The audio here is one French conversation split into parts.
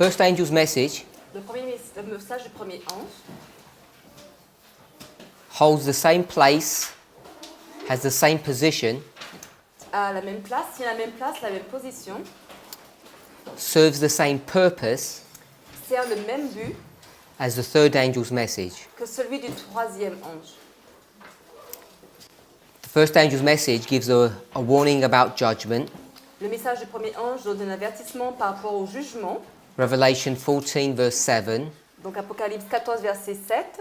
first angel's message Le message du premier ange holds the same place, has the same position, a la même place, tient la même place, la même position, serves the same purpose sert le même but as the third angel's message. que celui du troisième ange. The first angel's message gives a warning about judgment. Le message du premier ange donne un avertissement par rapport au jugement. Revelation 14 verse 7. Donc Apocalypse 14, verset 7.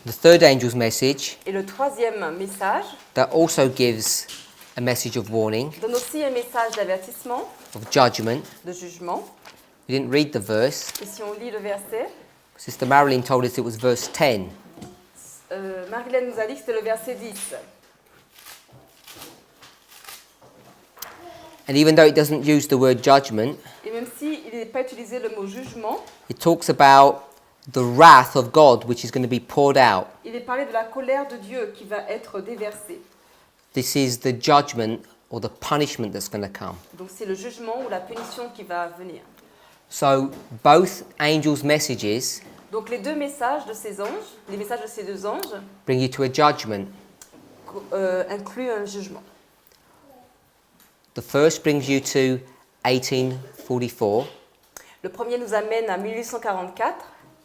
The third angel's message Et le troisième message that also gives a message of warning, donne aussi un message d'avertissement, of judgment. de jugement. We didn't read the verse. Et si on lit le verset, Sister Marilyn told us it was verse 10. Marilyn nous a dit que c'était le verset 10. And even though it doesn't use the word judgment, Et même s'il n'est pas utilisé le mot jugement, it talks about the wrath of God which is going to be poured out. il est parlé de la colère de Dieu qui va être déversée. This is the judgment or the punishment that's going to come. Donc c'est le jugement ou la punition qui va venir. So both angels' messages Donc les deux messages de ces anges, les messages de ces deux anges, bring you to a judgment. incluent un jugement. The first brings you to 1844, Le premier nous amène à 1844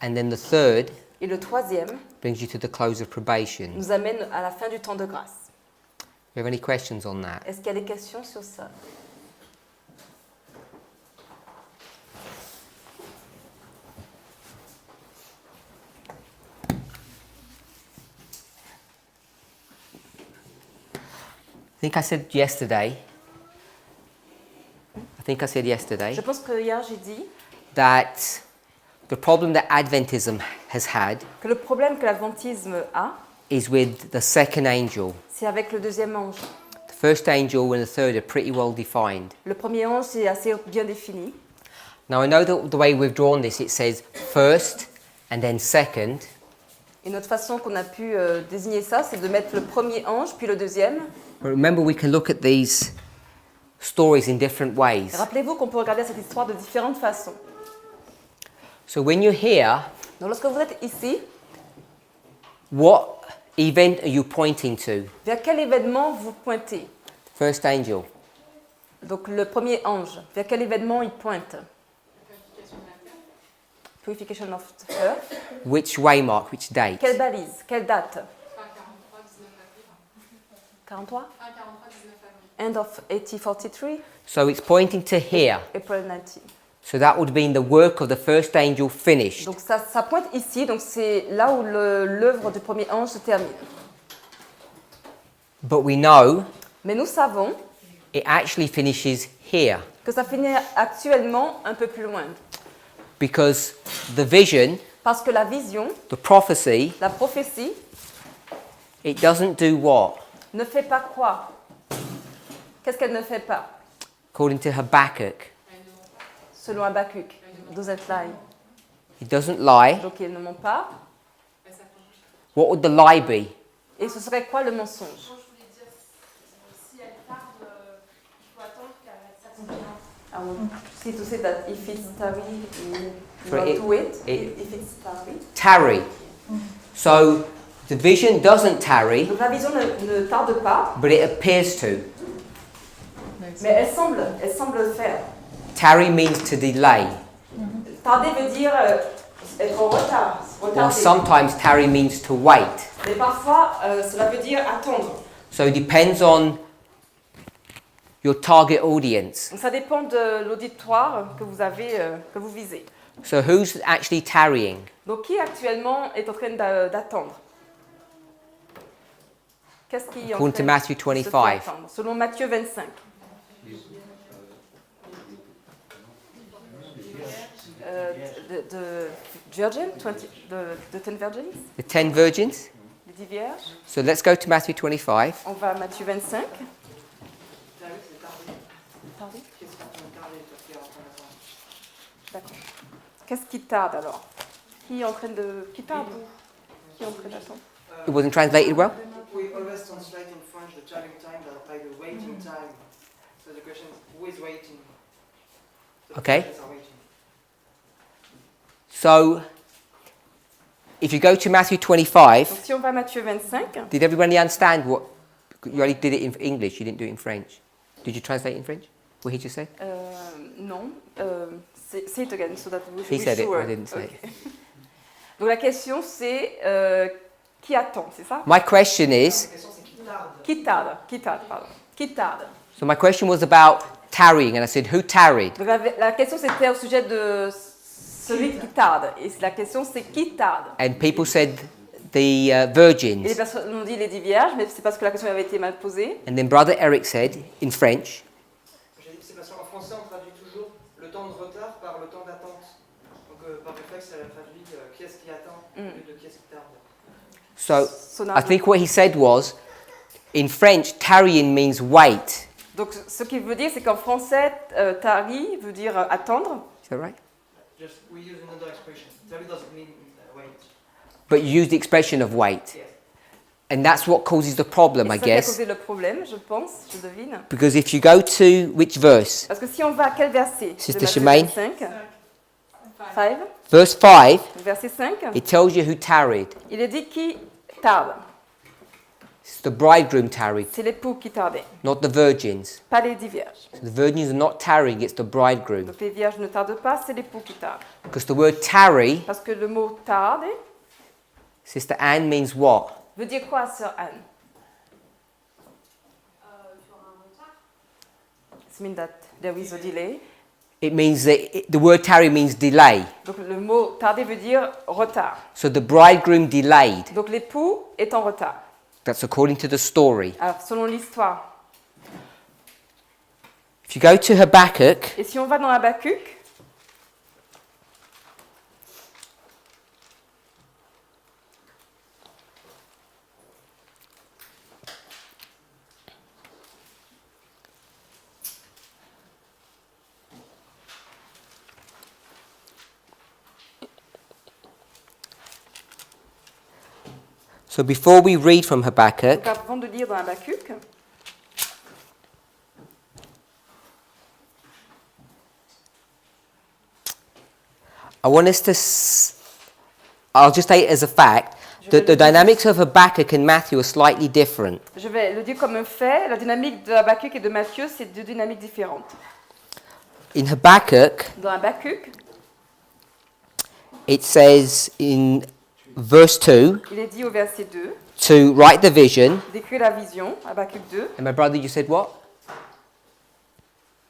and then the third et le troisième brings you to the close of probation. nous amène à la fin du temps de grâce. Do you have any questions on that? Est-ce qu'il y a des questions sur ça? I think I said yesterday Je pense que hier j'ai dit that the problem that Adventism has had que le problème que l'adventisme a, is with the second angel. c'est avec le deuxième ange. The first angel and the third are pretty well defined. Le premier ange, c'est assez bien défini. Now I know that the way we've drawn this, it says first and then second. Et notre façon qu'on a pu désigner ça, c'est de mettre le premier ange, puis le deuxième. But remember, we can look at these stories in different ways. Et rappelez-vous qu'on peut regarder cette histoire de différentes façons. So when you're here, Donc lorsque vous êtes ici, what event are you pointing to? vers quel événement vous pointez? First angel. Donc le premier ange, vers quel événement il pointe? Purification of the earth. Which waymark, which date? Quelle balise? Quelle date? 43? End of 1843, So it's pointing to here. April 19. So that would mean the work of the first angel finished. Donc ça pointe ici, donc c'est là où l'œuvre du premier ange se termine. But we know Mais nous savons it actually finishes here. que ça finit actuellement un peu plus loin. Because the vision, Parce que la vision, the prophecy, la prophétie, it doesn't do what? ne fait pas quoi? Qu'est-ce qu'elle ne fait pas? According to Habakkuk, Selon Habakkuk, doesn't lie. it doesn't lie. Donc il ne ment pas. What would the lie be? Et ce serait quoi le mensonge? Si elle tarde, il faut attendre qu'elle See to say that if it's tarry, you So want it- to wait. it- If it's tarry. Tarry. So the vision doesn't tarry, Donc la vision ne tarde pas, but it appears to. mais elle semble le faire. Tarry means to delay. Tarder veut dire être en retard, Or retarder. sometimes tarry means to wait. Mais parfois, cela veut dire attendre. So it depends on your target audience. Donc ça dépend de l'auditoire que vous avez, que vous visez. So who's actually tarrying? Donc qui actuellement est en train d'attendre? Qu'est-ce qui est en According to train Matthew de se faire 25. attendre? Selon Matthieu 25. The virgin, the 10 virgins, The 10 virgins? les 10 vierges. So let's go to Matthew 25. On va à Matthieu 25. Tarder. D'accord. Qu'est-ce qui tarde alors? Qui est en train de... Qui tarde? Qui est en train d'attendre? It wasn't translated well? We always translate in French the tarrying time by the waiting time. So the question is, who is waiting? So the Okay. disciples are waiting. So, if you go to Matthew 25, Donc si on va à Matthieu 25, did everybody understand what? You only did it in English, you didn't do it in French. Did you translate in French? What he just said? non, say it again so that we He said it, sure. I didn't say Okay. Donc la question c'est qui attend, c'est ça? My question is, La question c'est qui tarde. Qui tarde, pardon. Qui tarde. so my question was about tarrying, and I said, who tarried? Donc la question c'était au sujet de celui qui tarde. Et la question c'est qui tarde. And people said the Et les virgins. personnes ont dit les 10 vierges, mais c'est parce que la question avait été mal posée. And then Brother Eric said, in French, C'est parce qu'en français on traduit toujours le temps de retard par le temps d'attente. Donc par réflexe elle traduit qui est-ce qui attend au lieu de qui est-ce qui tarde. so Sonard. I think what he said was, in French, tarrying means wait. Donc ce qu'il veut dire c'est qu'en français, tari veut dire attendre. Is that right? Just we use another expression. Tarry doesn't mean wait. But you use the expression of wait. Yes. And that's what causes the problem, Et I c'est ça qui a guess. causé le problème, je pense, je devine. Because if you go to which verse? Parce que si on va à quel verset? Sister De Matthieu Shemaine. 25, 5, Verse 5, verset 5, it tells you who tarried. il est dit qui tarde. It's the bridegroom tarried, C'est l'époux qui tardait, not the virgins. pas les 10 vierges. So the virgins are not tarrying, it's the bridegroom. Donc les vierges ne tardent pas, c'est l'époux qui tarde. Because the word tarry, Parce que le mot tarde Sister Anne, means what? veut dire quoi, sœur Anne? Sur un retard. It means that there is a delay. It means that the word tarry means delay. Donc le mot tarder veut dire retard. So the bridegroom delayed. Donc l'époux est en retard. That's according to the story. Alors, selon l'histoire. If you go to Habakkuk, Et si on va dans Habakkuk, so before we read from donc Habakkuk, avant de lire dans Habakkuk, I want us to, I'll just say it as a fact, that the dynamics of Habakkuk and Matthew are slightly different. je vais le dire comme un fait, la dynamique de Habakkuk et de Matthieu, c'est deux dynamiques différentes. In Habakkuk, Dans Habakkuk, it says in verse 2 il est dit au verset 2, to write the vision. d'écrire la vision, Habakkuk 2. And my brother, you said what?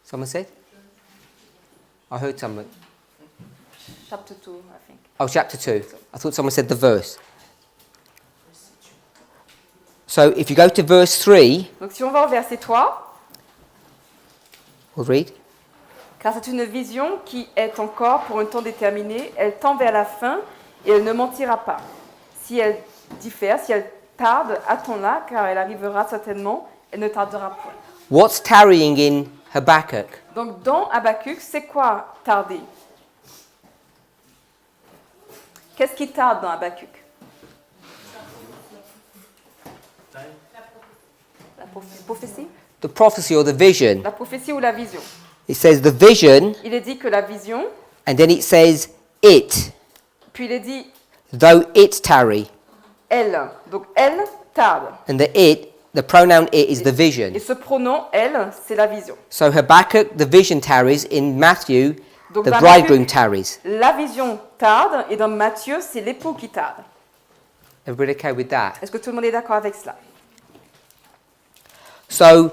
Someone said? I heard someone. Chapter 2, I think. Oh, chapter 2. I thought someone said the verse. So if you go to verse 3, Donc si on va au verset 3, we'll read. car c'est une vision qui est encore pour un temps déterminé, elle tend vers la fin et elle ne mentira pas. Si elle diffère, si elle tarde, attends-la, car elle arrivera certainement, elle ne tardera point. What's tarrying in Habakkuk? Donc dans Habakkuk, c'est quoi tarder? Qu'est-ce qui tarde dans Habakkuk? La prophétie? The prophecy or the vision. La prophétie ou la vision? It says the vision, Il est dit que la vision, and then it says it, puis il est dit though it tarry. elle. Donc elle tarde. And the pronoun it is the vision. Et ce pronom elle, c'est la vision. So Habakkuk, the vision tarries. In Matthew, Donc the dans bridegroom Habakkuk, tarries. la vision tarde, et dans Matthieu, c'est l'époux qui tarde. Everybody okay with that? Est-ce que tout le monde est d'accord avec cela? So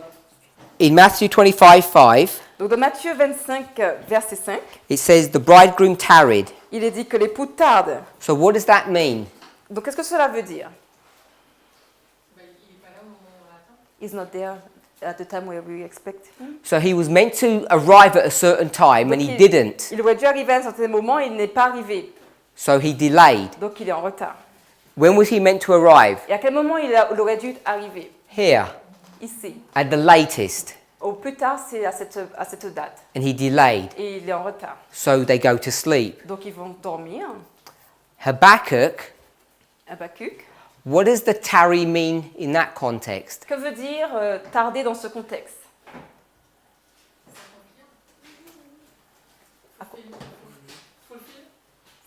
in Matthew 25:5, Donc dans Matthieu 25, verset 5, it says the bridegroom tarried. il est dit que l'époux tarde. So what does that mean? Donc qu'est-ce que cela veut dire? Il n'est pas là au moment où on l'attend. He's not there at the time where we expect him. So he was meant to arrive at a certain time and he didn't. Il aurait dû arriver à un certain moment et il n'est pas arrivé. So he delayed. Donc il est en retard. When was he meant to arrive? Et à quel moment il aurait dû arriver? Here, Ici. at the latest. Au plus tard, c'est à cette date. And he delayed. Et il est en retard. So they go to sleep. Donc ils vont dormir. Habakkuk, Habakkuk. what does the tarry mean in that context? Que veut dire tarder dans ce contexte?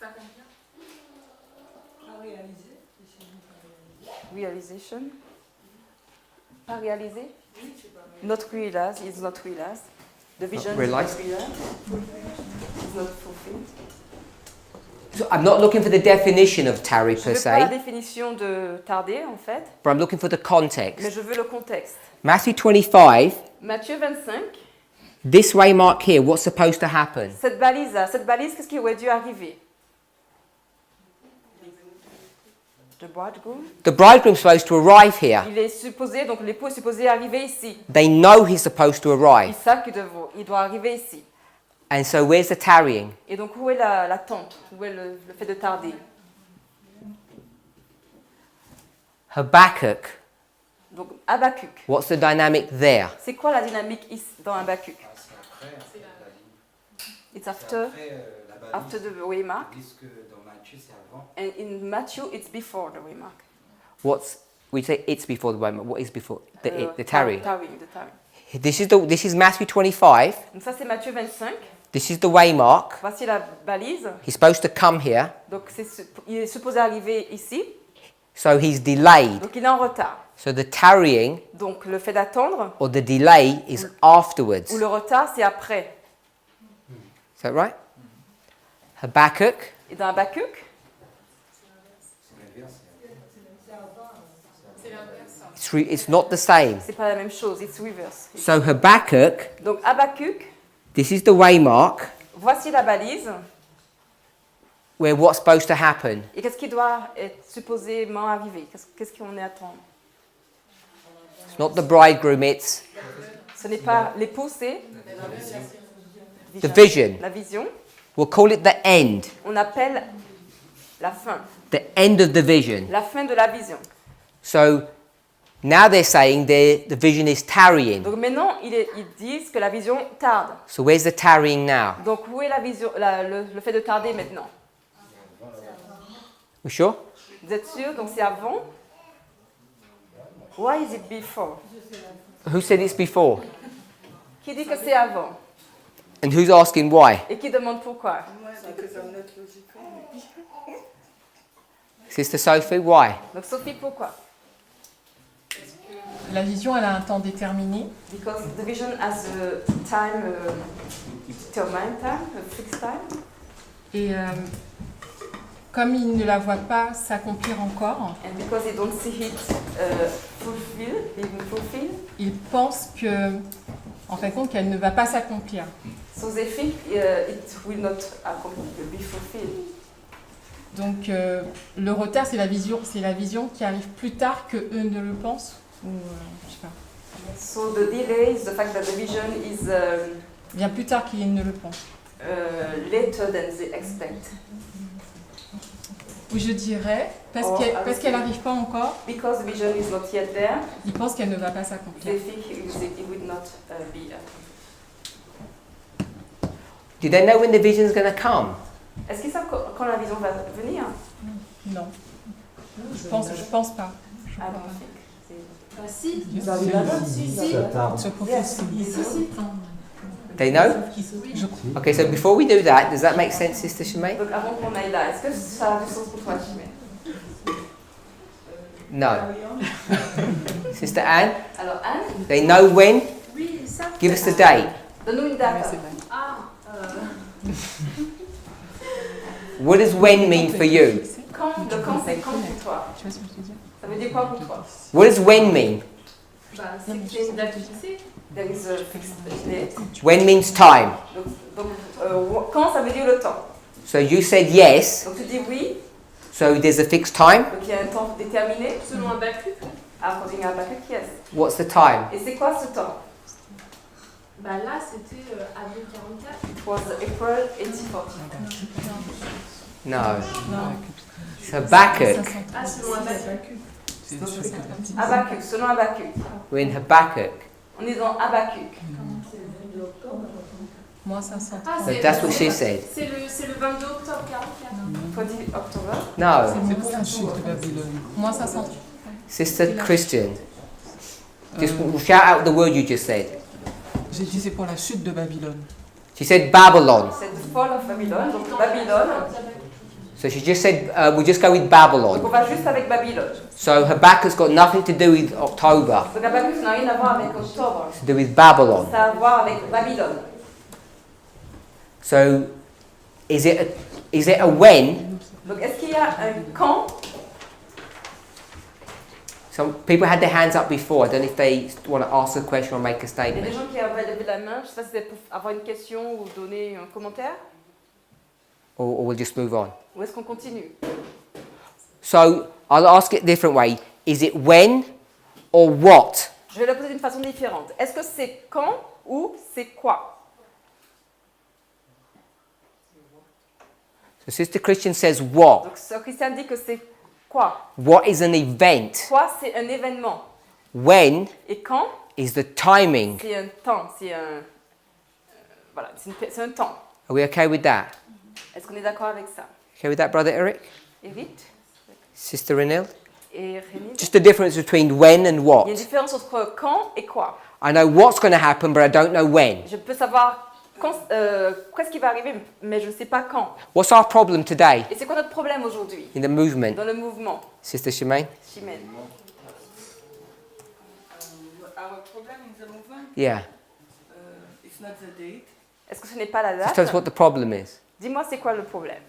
S'accomplir. Realization. Pas réalisé. Not realized. It's not realized. The vision realized. is not realized. It's not fulfilled. So I'm not looking for the definition of tarry Je per veux pas la se, définition de tarder en fait, but I'm looking for the mais context. je veux le contexte. Matthew 25, Matthieu 25, this waymark here, what's supposed to happen? cette balise, qu'est-ce qui aurait dû arriver? The bridegroom. The bridegroom's supposed to arrive here. Il est supposé, donc l'époux est supposé arriver ici. They know he's supposed to Ils arrive. savent qu'il doit arriver ici. And so where's the tarrying? Et donc où est l'attente? Où est le fait de tarder? Habakkuk, Donc Habakkuk. what's the dynamic there? C'est quoi la dynamique ici, dans Habakkuk? C'est après la balise. It's after, La balise. after the waymark. Tandis que dans Matthieu, c'est avant. And in Matthew, it's before the waymark. We say it's before the waymark. What is before? The Tarrying, tarrying. the tarrying. This is Matthew 25. Donc ça c'est Matthieu 25. This is the waymark. Voici la balise. He's supposed to come here. Donc il est supposé arriver ici. So he's delayed. Donc il est en retard. So the tarrying Donc le fait d'attendre or the delay is afterwards. ou le retard c'est après. Is that right? Habakkuk, Et dans Habakkuk, C'est l'inverse. it's not the same. c'est pas la même chose. It's reverse. So Habakkuk, Donc Habakkuk, this is the waymark voici la balise. where what's supposed to happen. Et qu'est-ce qui doit être supposément arriver? Qu'est-ce qu'on est à attendre? It's not the bridegroom, it's Ce n'est pas l'époux, c'est the vision. la vision. We'll call it the end. On appelle la fin. The end of the vision. La fin de la vision. So now they're saying the vision is tarrying. Donc maintenant, ils disent que la vision tarde. So where's the tarrying now? Donc où est la vision, le fait de tarder maintenant? We sure? Vous êtes sûr? Donc c'est avant. Why is it before? Who said it's before? Qui dit que c'est avant? And who's asking why? Et qui demande pourquoi? Sister Sophie, why? Donc Sophie, pourquoi? La vision, elle a un temps déterminé. Because the vision has a time, determined time, a fixed time. Et comme il ne la voit pas s'accomplir encore, And because they don't see it being fulfilled, il pense que, en fin de compte, qu'elle ne va pas s'accomplir. so they think it will not be fulfilled. Donc le retard, c'est la vision qui arrive plus tard que eux ne le pensent. Ou je sais pas. So the delay is the fact that the vision is Bien plus tard qu'ils ne le pensent. later than they expect. Ou je dirais, parce qu'elle n'arrive pas encore, Because the vision is not yet there, ils pensent qu'elle ne va pas s'accomplir. they think it will not be. Do they know when the vision's going to come? Est-ce qu'ils savent quand la vision va venir? Non. Je pense pas. I don't think. Ah si, Se prophétie. They know? oui. Okay, so before we do that, does that make sense, Sister Shemay? Donc avant qu'on aille là, est-ce que ça a du sens pour toi, Chimay? No. Sister Anne, Alors Anne, they know when? Oui, ils savent. Give us the date. donne-nous une date. Ah, What does when mean for you? Le quand, c'est quand pour toi? Tu vois ce que je veux dire? Ça veut dire quoi pour toi? What does when mean? bah, c'est que j'ai une date fixée. There is a fixed date. When means time. Donc quand, ça veut dire le temps. So you said yes, Donc tu dis oui, so there's a fixed time. donc il y a un temps déterminé. Selon un Habakkuk, According à Habakkuk, yes. What's the time? Et c'est quoi ce temps? bah là c'était avril 44. It was April 1840. No. It's Habakkuk. Ah, selon Habakkuk. Habakkuk, selon Habakkuk. We're in Habakkuk. On est dans Habakkuk. Moins 500. Ah, So that's what she said. c'est le 22 octobre 44. 20 October. No. C'est pour la chute de Babylone. Moins 500. Sister Christian, just shout out the word you just said. J'ai dit c'est pour la chute de Babylone. She said Babylon. C'est the fall of Babylon. Donc Babylone, So she just said we'll just go with Babylon. Donc on va juste avec Babylone. So Habakkuk's got nothing to do with October. Donc Habakkuk, ça n'a rien à voir avec octobre. It's to do with Babylon. Ça a à voir avec Babylone. So is it a when? Donc est-ce qu'il y a un quand? Some people had their hands up before. I don't know if they want to ask a question or make a Il y a statement. des gens qui avaient levé la main. Je ne sais pas si c'est pour avoir une question ou donner un commentaire. Or we'll just move on. Ou est-ce qu'on continue? So I'll ask it a different way. Is it when or what? Je vais la poser d'une façon différente. Est-ce que c'est quand ou c'est quoi? So Sister Christian says what? Donc ce Christian dit que c'est quoi? What is an event? Quoi, c'est un événement. When Et quand, is the timing? c'est un temps. Voilà, c'est un temps. Are we okay with that? Est-ce qu'on est d'accord avec ça? Okay with that, Brother Eric? Eric Sister Renil? et Rémi? Just the difference between when and Il y a what. une différence entre quand et quoi. I know what's going to happen, but I don't know when. Je peux savoir qu'est-ce qui va arriver, mais je ne sais pas quand. What's our problem today Et c'est quoi notre problème aujourd'hui in the movement? dans le mouvement? Sister Shemaine? Chimène. Our problem in the movement, Yeah. it's not the date, Est-ce que ce n'est pas la Just tell us date? what the problem is. Dis-moi, c'est quoi le problème?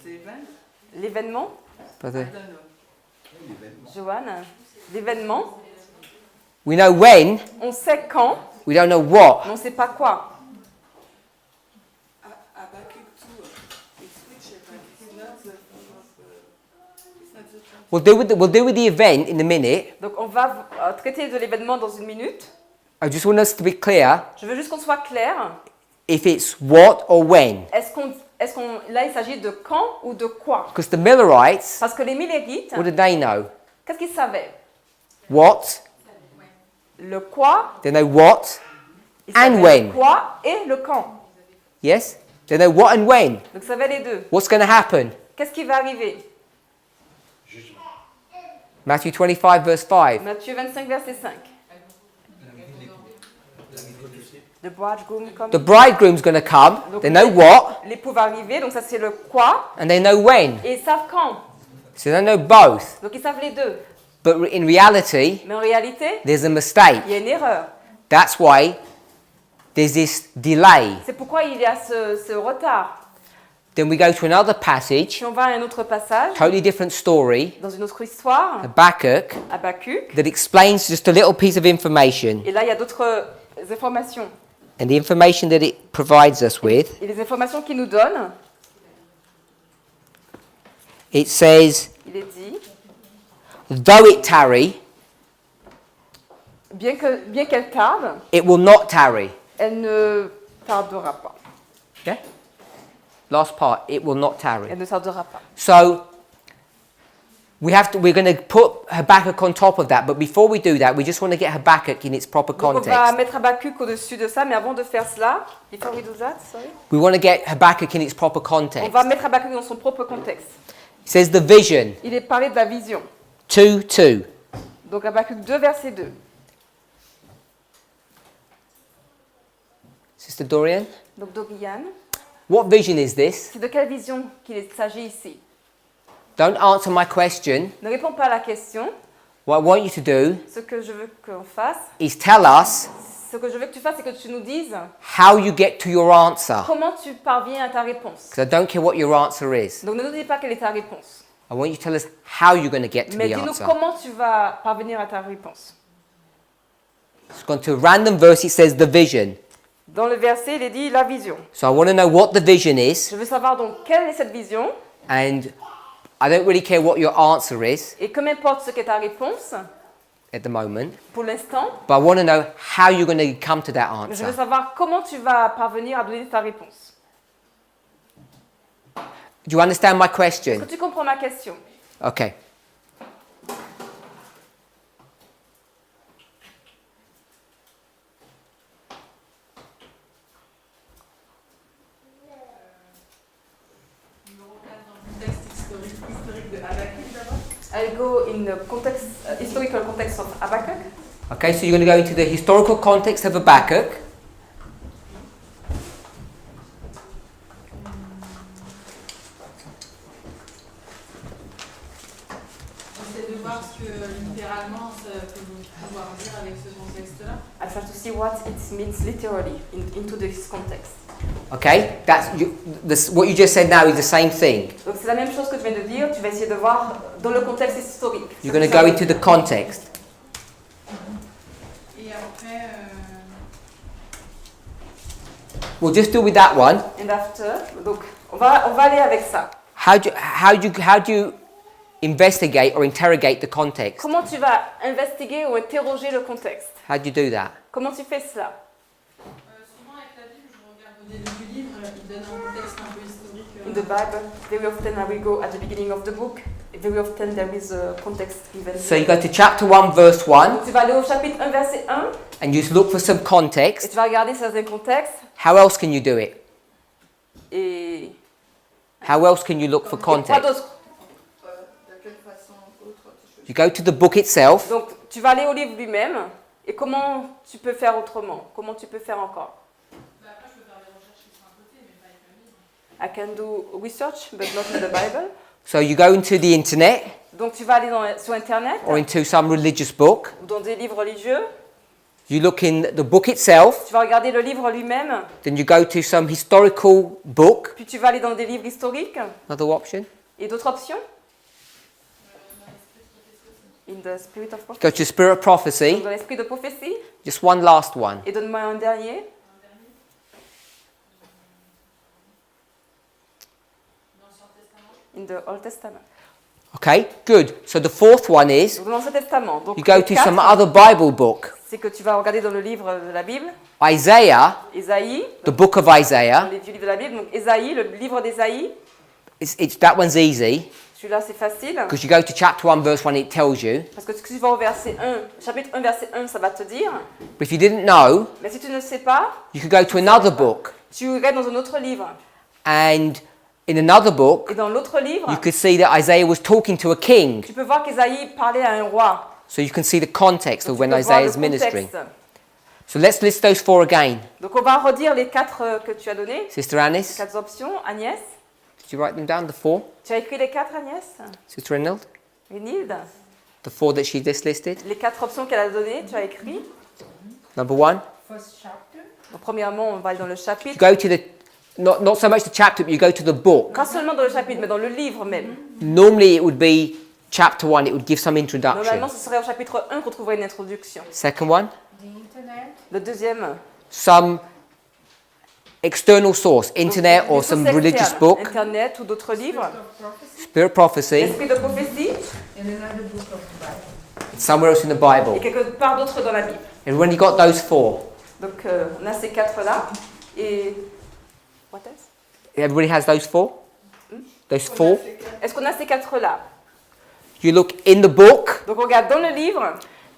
the event. L'événement? Brother? I don't know. Joanne? L'événement? We know when, On sait quand, we don't know what. mais on ne sait pas quoi. Habakkuk 2, it's which event? It's not the We'll deal with the event in a minute. Donc on va traiter de l'événement dans une minute. I just want us to be clear Je veux juste qu'on soit clair. if it's what or when. Là, il s'agit de quand ou de quoi? Because the Millerites, Parce que les Millérites, what did they know? qu'est-ce qu'ils savaient? What, Le quoi, they know what, ils And savaient when. le quoi et le quand. yes? They know what and when. Donc ça va les deux. What's going to happen? Qu'est-ce qui va arriver? Matthew 25 verse 5. Matthieu 25, verset 5. The bridegroom comes. The bridegroom's going to come. Donc, They know what l'époux va arriver, donc ça c'est le quoi, and they know when. et ils savent quand. So they know both. Donc ils savent les deux. But in reality, Mais en réalité, there's a mistake. il y a une erreur. That's why there's this delay. C'est pourquoi il y a ce retard. Then we go to another passage, Si on va à un autre passage, totally different story, dans une autre histoire, Habakkuk, Habakkuk, that explains just a little piece of information. et là il y a d'autres informations. And the information that it provides us with, Et les informations qu'il nous donne, it says, il est dit, though it tarry, bien qu'elle tarde, it will not tarry. elle ne tardera pas. Yeah? Last part, it will not tarry. Elle ne tardera pas. So we're going to put Habakkuk on top of that, but before we do that, we just want to get Habakkuk in its proper Donc on va context. mettre Habakkuk au-dessus de ça, mais avant de faire cela, before we do that, sorry, We want to get Habakkuk in its proper on context. va mettre Habakkuk dans son propre contexte. It says the vision, Il est parlé de la vision. 2:2. Donc Habakkuk 2, verset 2. Sister Dorian, Donc Dorian, what vision is this? c'est de quelle vision qu'il s'agit ici? Don't answer my question. Ne réponds pas à la question. What I want you to do Ce que je veux qu'on fasse, is tell us ce que je veux que tu fasses, c'est que tu nous dises how you get to your answer. comment tu parviens à ta réponse. Because I don't care what your answer is. Donc ne nous dis pas quelle est ta réponse, I want you to tell us how you're going to get to mais the dis-nous answer. comment tu vas parvenir à ta réponse. It's gone to a random verse, it says the vision. Dans le verset, il est dit la vision. So I want to know what the vision is, Je veux savoir donc quelle est cette vision, and I don't really care what your answer is et que m'importe ce qu'est ta réponse at the moment, pour l'instant, but I want to know how you're going to come to that mais je veux answer. savoir comment tu vas parvenir à donner ta réponse. Do you understand my Est-ce que question? tu comprends ma question? Okay. I'll go in the context, historical context of Habakkuk. Okay, so you're going to go into the historical context of Habakkuk. voir ce que littéralement ça peut pouvoir dire avec ce contexte-là. I try to see what it means literally into this context. Okay, what you just said now is the same thing. Donc c'est la même chose que je viens de dire, tu vas essayer de voir dans le contexte historique. You're going to go into the context. Et après, We'll just do with that one. And after, donc on va aller avec ça. How do you investigate or interrogate the context? Comment tu vas investiguer ou interroger le contexte? How do you do that? Comment tu fais cela? souvent avec la Bible, je regarde au début du livre, il donne un contexte un peu historique. In the Bible, very often I will go at the beginning of the book. Very often there is a context given. So you go to chapter 1, verse 1, Donc tu vas aller au chapitre 1, verset 1, and you just look for some et context. tu vas regarder certains contextes. How else can you do it? Et How else can you look for quoi context? d'autre? De quelle façon autre tu choisis? You go to the book itself, Donc tu vas aller au livre lui-même. Et comment tu peux faire autrement? Comment tu peux faire encore? Bah, après, je peux faire des recherches qui sont à côté, mais pas avec le livre. I can do research, but not in the Bible. so you go into the internet Donc tu vas aller sur Internet or into some religious book. ou dans des livres religieux. You look in the book itself, Tu vas regarder le livre lui-même. then you go to some historical book. Puis tu vas aller dans des livres historiques. Another option. Et d'autres options? In the spirit of prophecy. Go to Spirit of Prophecy. Dans l'esprit de prophétie. Just one last one. Et donne-moi un dernier. In the Old Testament. Okay, good. So the fourth one is Donc dans l'Ancien Testament. Donc you go les to quatre, some other Bible book. c'est que tu vas regarder dans le livre de la Bible. Isaiah, Ésaïe. the book of Dans Isaiah. les livres de la Bible. Donc Ésaïe, le livre d'Ésaïe. That one's easy Celui-là c'est facile. because you go to chapter 1, verse 1, it tells you. Parce que si tu vas au verset 1, chapitre 1, verset 1, ça va te dire. But if you didn't know, Mais si tu ne sais pas, you could go to another book. tu regardes dans un autre livre. And in another book, Et dans l'autre livre, you could see that Isaiah was talking to a king. tu peux voir qu'Ésaïe parlait à un roi. So you can see the context Donc, of tu when peux voir le Isaiah is ministering. contexte. So let's list those four again. Donc on va redire les quatre que tu as donnés, Sister les Anis, quatre options. Agnès, did you write them down, the four? tu as écrit les quatre, Agnès? Sister Renald, Renilde, the four that she just listed? les quatre options qu'elle a données, tu as écrit. Number one, First chapter. Donc, premièrement, on va aller dans le you chapitre. go to the, not so much the chapter, but you go to the book. Pas seulement dans le chapitre, mais dans le livre même. Normally it would be chapter 1, it would give some introduction. Normalement, ce serait au chapitre 1 qu'on trouverait une introduction. Second one, The internet. Le deuxième, some external source, internet donc, or des some sources religious externes, book, Internet ou d'autres livres. Spirit prophecy, L'esprit de prophétie In another book of the Bible. somewhere else in the et Bible. quelque part d'autre dans la Bible. Everyone, you got those four? Donc on a ces quatre-là. Et. What else? Everybody has those four? Those four? Est-ce qu'on a ces quatre-là? You look in the book, Donc on regarde dans le livre,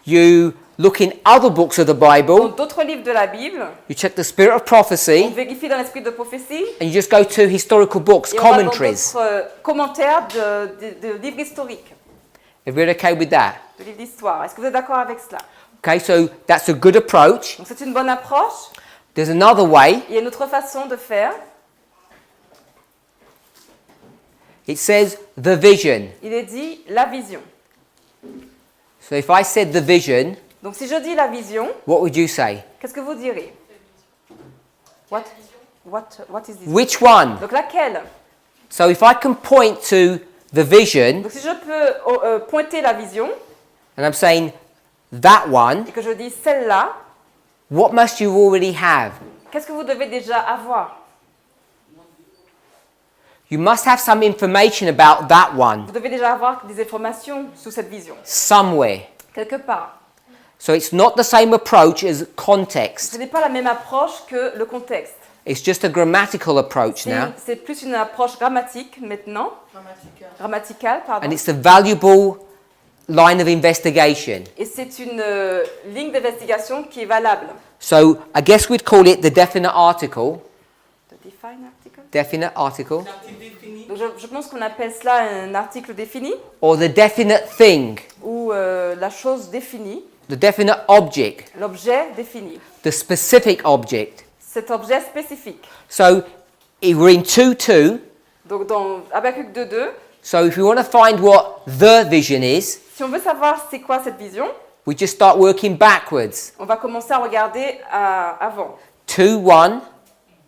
you look in other books of the dans Bible, d'autres livres de la Bible, you check the Spirit of on prophecy, vérifie dans l'esprit de prophétie, and you just go to historical books, et on va dans commentaries. d'autres commentaires de livres historiques, Everybody okay with that? de livres d'histoire. Est-ce que vous êtes d'accord avec cela? Okay, so that's a good approach. Donc c'est une bonne approche. There's another way. Il y a une autre façon de faire. It says the vision. Il est dit la vision. So if I said the vision, Donc si je dis la vision, what would you say? qu'est-ce que vous direz? What is this? Which one? Donc laquelle? So if I can point to the vision, Donc si je peux pointer la vision and I'm saying that one, et que je dis celle-là, what must you already have? qu'est-ce que vous devez déjà avoir? You must have some information about that one Vous devez déjà avoir des informations sur cette vision, somewhere. quelque part. So it's not the same approach as Ce context. n'est pas la même approche que le contexte. It's just a grammatical approach now. C'est plus une approche grammatique maintenant, Grammatical. grammaticale, pardon. And it's a valuable line of investigation. Et c'est une ligne d'investigation qui est valable. So I guess we'd call it the definite article. The define article. Definite article. L'article défini. Donc je pense qu'on appelle cela un article défini Or the definite thing. ou la chose définie, The definite object. l'objet défini, The specific object. cet objet spécifique. So if we're in 2:2. Donc dans Habakkuk 2.2, So if we want to find what the vision is, Si on veut savoir c'est quoi cette vision, we just start working backwards. on va commencer à regarder avant 2, 1,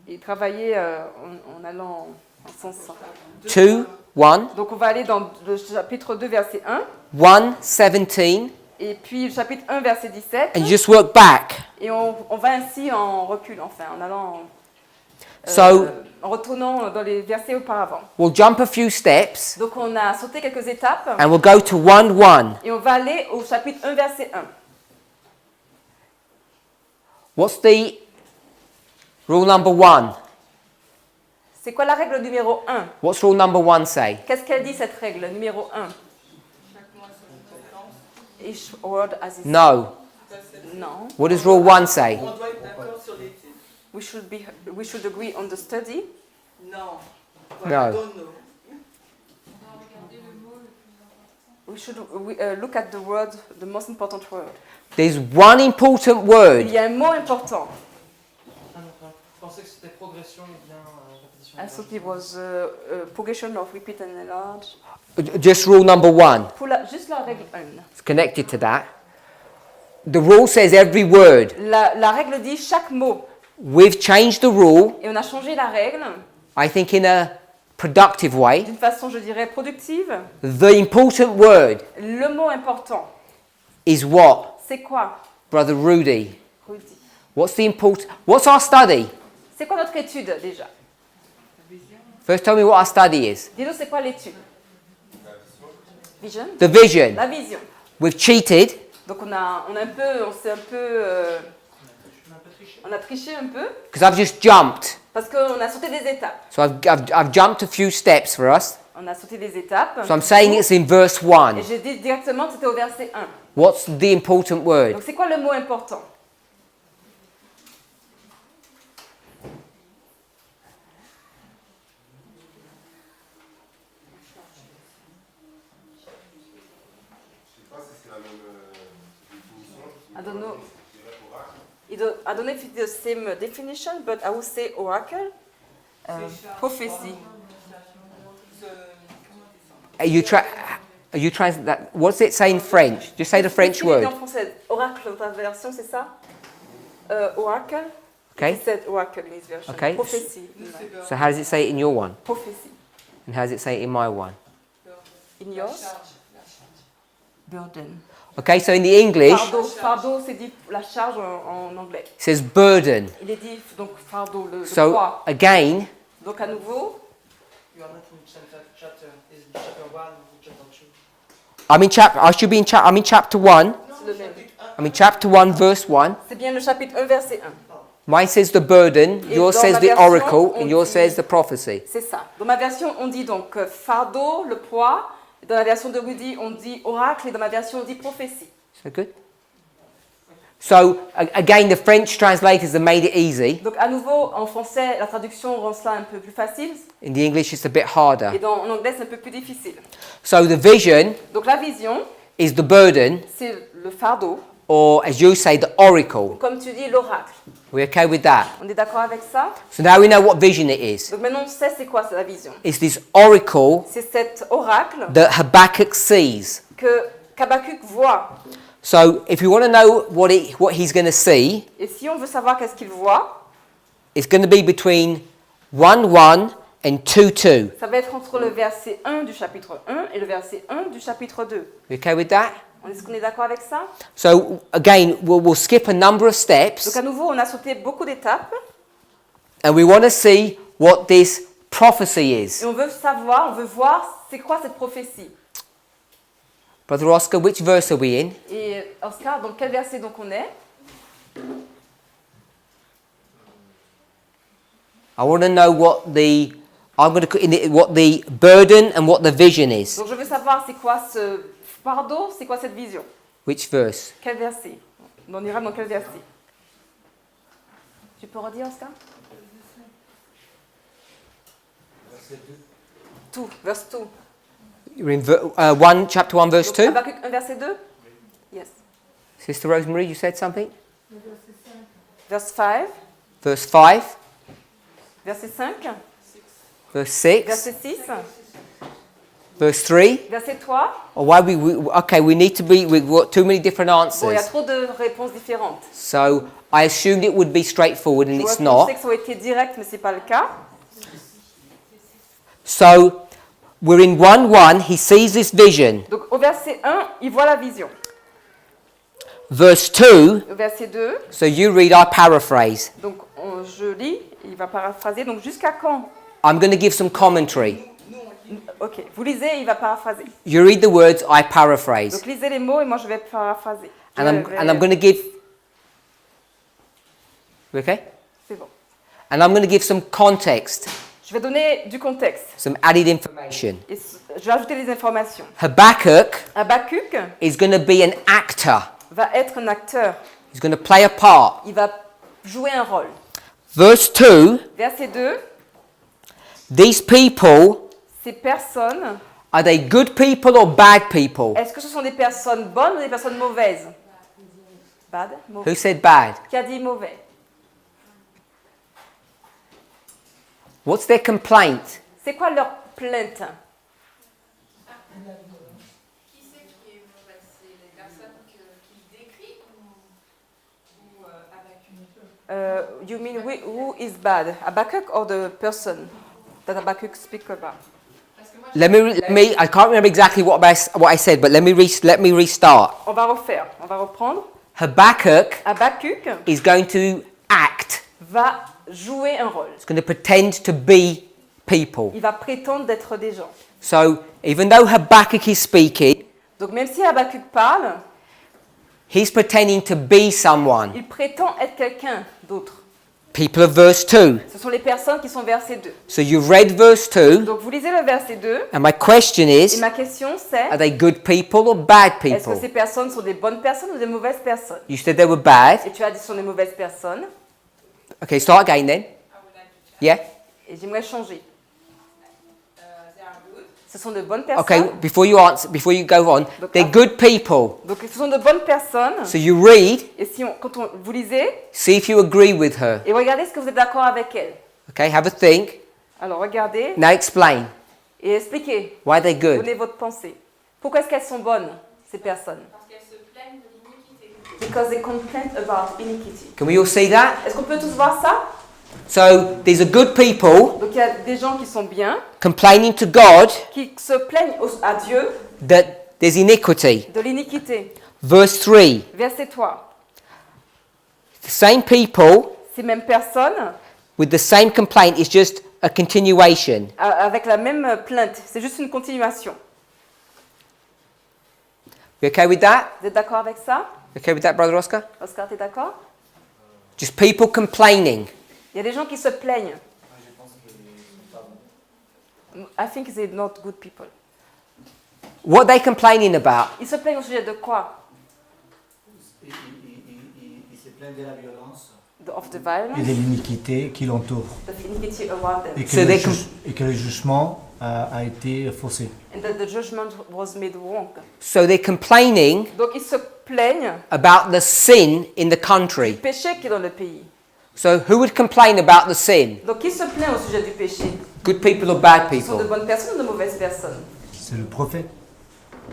et travailler en allant en sens. 2, 1, Donc on va aller dans le chapitre 2, verset 1, 1, 17, et puis le chapitre 1, verset 17, and you just work back. et on va ainsi en recul, enfin en allant, So en retournant dans les versets auparavant. we'll jump a few steps Donc on a sauté quelques étapes, and we'll go to 1, 1. et on va aller au chapitre 1, verset 1. What's the rule number 1? C'est quoi la règle numéro 1? What's rule number 1 say? Qu'est-ce qu'elle dit cette règle numéro 1? Each word as its... No. Non. What does rule 1 say? On doit être d'accord sur les titres. We should agree on the study. Non. No. Don't know. We should look at the word, the most important word. There's one important Il word. y a un mot important. Ah non, je pensais que c'était progression ou bien répétition. I thought it was progression of repeat and enlarge. Just rule number 1. Juste la règle 1. It's connected to that. The rule says every word. La règle dit chaque mot. We've changed the rule, Et on a changé la règle I think, in a productive way. d'une façon, je dirais, productive. The important word Le mot important, is what? c'est quoi, Brother Rudy. Rudy? What's our study? C'est quoi notre étude déjà? First tell me what our study is. Dis-nous, c'est quoi l'étude? Vision? The vision. La vision. We've cheated. Donc on a triché un peu Because I've just jumped. parce qu'on a sauté des étapes. So I've jumped a few steps for us. On a sauté des étapes. So I'm saying it's in verse 1. Et j'ai dit directement que c'était au verset 1. What's the important word? Donc c'est quoi le mot important? I don't know. I don't know if it's the same definition, but I would say oracle, prophecy. Are you trying that? What's it say in French? Just say the French Qu'est-ce qu'il dit word. en français? Oracle, dans ta version, c'est ça? Oracle. Okay. It said oracle in his version. Okay. Prophecy. So how does it say it in your one? Prophecy. And how does it say it in my one? In yours? Burden. Okay, so in the English, Fardeau, c'est dit la charge en anglais. it says burden. Il est dit donc fardeau, le So poids. again, Donc à nouveau, You are not in chapter, is chapter 1 or chapter 2? I'm in chapter 1. c'est le même. I'm in chapter 1, verse 1. C'est bien le chapitre 1, verset 1. Mine says the burden, Et yours dans says ma the version, oracle, on and yours dit- says the prophecy. C'est ça. Dans ma version, on dit donc fardeau, le poids. Dans la version de Rudy, on dit oracle. Et dans ma version, on dit prophétie. So good? So again, the French translators have made it easy. Donc à nouveau, en français, la traduction rend cela un peu plus facile. In the English, it's a bit harder. Et en anglais, c'est un peu plus difficile. So the vision Donc la vision, is the burden, c'est le fardeau. or as you say, the oracle. Comme tu dis, l'oracle. We're okay with that? On est d'accord avec ça? So now we know what vision it is. Donc maintenant, on sait c'est quoi la vision. It's this oracle C'est cet oracle that Habakkuk sees. que Habakkuk voit. So if you want to know what he's going to see, Et si on veut savoir qu'est-ce qu'il voit, it's going to be between 1:1 and 2:2. ça va être entre le verset 1 du chapitre 1 et le verset 1 du chapitre 2. You okay with that? Est-ce qu'on est d'accord avec ça? So again, we'll skip a number of steps, Donc à nouveau, on a sauté beaucoup d'étapes and we want to see what this prophecy is. et on veut voir c'est quoi cette prophétie. Brother Oscar, which verse are we in? Et Oscar, dans quel verset donc on est? I want to know what the burden and what the vision is. Donc je veux savoir c'est quoi ce fardeau, c'est quoi cette vision? Which verse? Quel verset? On ira dans quel verset? Tu peux redire, Oscar? Tout, verse 2. You're in chapter 1, verse Donc, 2. Habakkuk 1, verset 2? Yes. Sister Rosemary, you said something? Verse 5, Verse 5, verset 5, verse 6, verset 6, Verse 3. Verset 3. Or why okay, we need to be, we've got too many different Bon, il y a answers. trop de réponses différentes. So I assumed it would be straightforward and Je it's sais not. que ça aurait été direct, mais ce n'est pas le cas. So we're in 1:1, he sees this vision. Donc au verset 1, il voit la vision. Verse 2, Au verset 2, so you read, I paraphrase. donc je lis, il va paraphraser. Donc jusqu'à quand? I'm going to give some commentary. Ok, vous lisez, il va paraphraser. You read the words, I paraphrase. Donc lisez les mots et moi je vais paraphraser. And I'm going to give... Okay? C'est bon. And I'm going to give some context, Je vais donner du contexte. some added information. Et je vais ajouter des informations. Habakkuk Habakkuk is going to be an actor. va être un acteur. He's going to play a part. Il va jouer un rôle. Verse 2, Verset 2, these people, ces personnes, are they good people or bad people? est-ce que ce sont des personnes bonnes ou des personnes mauvaises? Bad? Who Mauvais. said bad? Qui a dit mauvais? What's their complaint? C'est quoi leur plainte? Qui c'est qui est mauvais? C'est les personnes qu'il décrit ou Habakkuk? You mean who is bad? Habakkuk or the person that Habakkuk speak about? Parce que moi, Let me, I can't remember exactly what I said, but let me restart. On va refaire, on va reprendre. Habakkuk Habakkuk is going to act. va jouer un rôle. He's going to pretend to be people. Il va prétendre d'être des gens. So even though Habakkuk is speaking, Donc même si Habakkuk parle, he's pretending to be someone. il prétend être quelqu'un d'autre. People of verse 2. Ce sont les personnes qui sont verset 2. So you've read verse 2, Donc vous lisez le verset 2 and my question et is, ma question c'est, are they good people or bad est-ce que people? ces personnes sont des bonnes personnes ou des mauvaises personnes? You said they were bad. Et tu as dit ce sont des mauvaises personnes Okay, start again then. I would like to check. Yeah? et j'aimerais changer. They are good. Ce sont de bonnes personnes. Okay, before you go on, they're good people. Donc ce sont de bonnes personnes. So you read, Et si vous lisez see if you agree with her. et regardez ce que vous êtes d'accord avec elle. Okay, have a think. Alors regardez Now explain. et expliquez. Why they're good. Donnez votre pensée. Pourquoi est-ce qu'elles sont bonnes, ces personnes? Parce qu'elles se plaignent de l'iniquité. Because they complain about iniquity. Can we all see that? Est-ce qu'on peut tous voir ça? So these are good people Donc il y a des gens qui sont bien, complaining to God qui se plaignent à Dieu that there's iniquity. de l'iniquité. Verse 3. Verset 3. The same people Ces mêmes personnes, with the same complaint is just a continuation. avec la même plainte, c'est juste une continuation. You okay with that? Vous êtes d'accord avec ça? Okay with that, Brother Oscar? Oscar, tu es d'accord? Just people complaining. Il y a des gens qui se plaignent. I think they're not good people. What are they complaining about? Ils se plaignent au sujet de quoi? Il se plaint de la violence Of the et violence, de l'iniquité qui l'entoure of the iniquity around them. et que, So they com- et que le jugement a été faussé. And that the judgment was made wrong. So they're complaining Donc ils se plaignent about the sin in the country. du péché qui est dans le pays. So who would complain about the sin? Donc qui se plaint au sujet du péché? Good people or bad Ce sont de people? bonnes personnes ou de mauvaises personnes? C'est le prophète.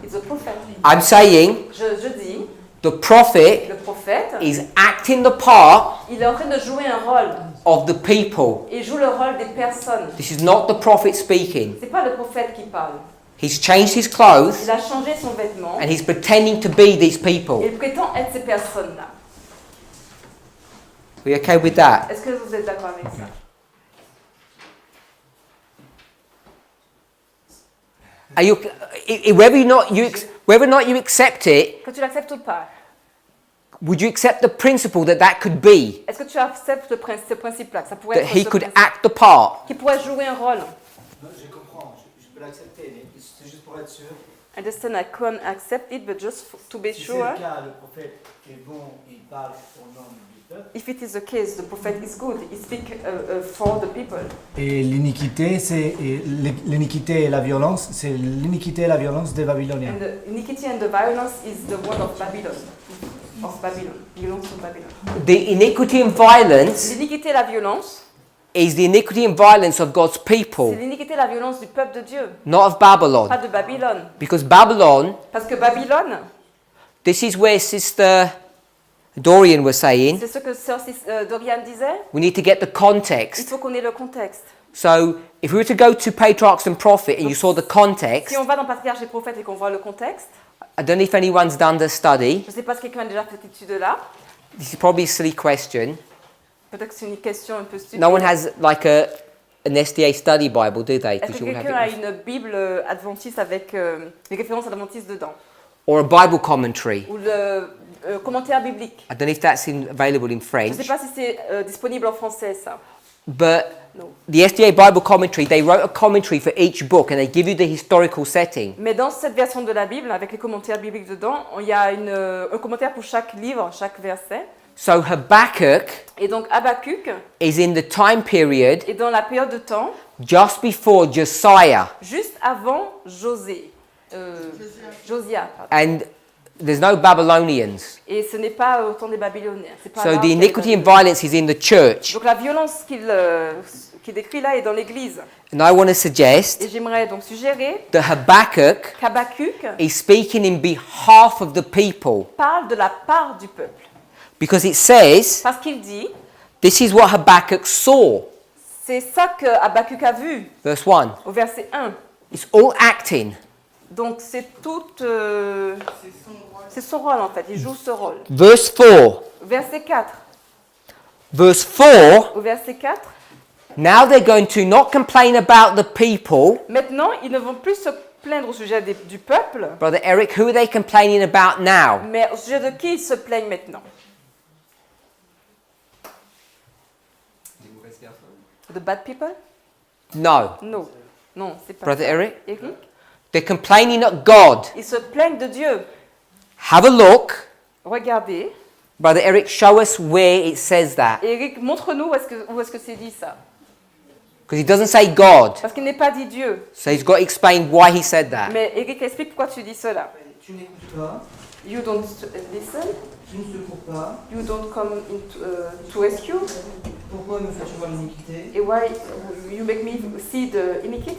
It's a prophet. I'm saying Je dis, the prophet le prophète, is acting the part il est en train de jouer un rôle. of the people. Il joue le rôle des personnes. This is not the prophet speaking. C'est pas le prophète qui parle. He's changed his clothes Il a changé son vêtement and he's pretending to be these people. et il prétend être ces personnes-là. We okay with that? Est-ce que vous êtes d'accord avec ça? Are you, whether or not you accept it, Que tu l'acceptes ou pas? would you accept the principle that that could be, Est-ce que tu acceptes ce principe-là? Que ça pourrait that être he ce could principe, act the part? qui pourrait jouer un rôle. Non, je comprends, je peux l'accepter, mais c'est juste pour être sûr. I understand I can't accept it, but just to be Si sure, c'est le cas, le prophète est bon, il parle au nom du peuple. if it is the case, the prophet is good. He speaks for the people. Et l'iniquité, l'iniquité et la violence, c'est l'iniquité et la violence des Babyloniens. And the iniquity and the violence is the word of Babylon. Of Babylon. Belongs to Babylon. The iniquity and violence L'iniquité et la violence is the iniquity and violence of God's people, C'est l'iniquité et la violence du peuple de Dieu, not of Babylon. pas de Babylone. Because Babylon, Parce que Babylone, this is where Sister Dorian was saying, c'est ce que Sœur Dorian disait, we need to get the il context. faut qu'on ait le contexte. So if we were to go to Patriarchs and Prophet and you saw the context, Si on va dans Patriarche et Prophète et qu'on voit le contexte, I don't know if anyone's done the study. je ne sais pas si quelqu'un a déjà fait cette étude-là, This is probably a silly question. peut-être que c'est une question un peu stupide. No one has like an SDA study Bible, do they? Est-ce 'Cause que you all have quelqu'un a it. une Bible adventiste avec les références adventistes dedans? Or a Bible commentary. Ou le commentaire biblique? I don't know if that's available in Je ne French. sais pas si c'est disponible en français, ça. But No. the SDA Bible commentary, they wrote a commentary for each book and they give you the historical setting. Mais dans cette version de la Bible, avec les commentaires bibliques dedans, il y a un commentaire pour chaque livre, chaque verset. So Habakkuk Et donc Habakkuk is in the time period est dans la période de temps just before Josiah. juste avant Josia. Pardon. And there's no Babylonians. Et ce n'est pas au temps des Babyloniens. C'est pas So là the qu'il y a les iniquity and Babyloniens. violence is in the church. Donc la violence qu'il décrit là est dans l'Église. And I want to suggest Et j'aimerais donc suggérer that Habakkuk qu'Habakkuk is speaking in behalf of the people parle de la part du peuple. because it says Parce qu'il dit, this is what Habakkuk saw. c'est ça que Habakkuk a vu Verse 1. au verset 1. It's all acting. Donc c'est tout... c'est son rôle en fait, il joue ce rôle. Verse 4. Verset 4. Verse 4. Au verset 4, Now they're going to not complain about the people. maintenant ils ne vont plus se plaindre au sujet du peuple, Brother Eric, who are they complaining about now? mais au sujet de qui ils se plaignent maintenant? Des mauvaises personnes. The bad people? No. Non. Non, c'est pas Brother ça. Eric? Eric? They're complaining at God. Ils se plaignent de Dieu. Have a look. Regardez. Brother Eric, show us where it says that. Eric, montre-nous où est-ce que c'est dit ça. Because it doesn't say God. Parce qu'il n'est pas dit Dieu. So he's got to explain why he said that. Mais Eric, explique pourquoi tu dis cela. Tu n'écoutes pas, You don't listen. tu ne secours pas. You don't come to rescue. Pourquoi me fais-tu voir l'iniquité? Et why you make me see the iniquity?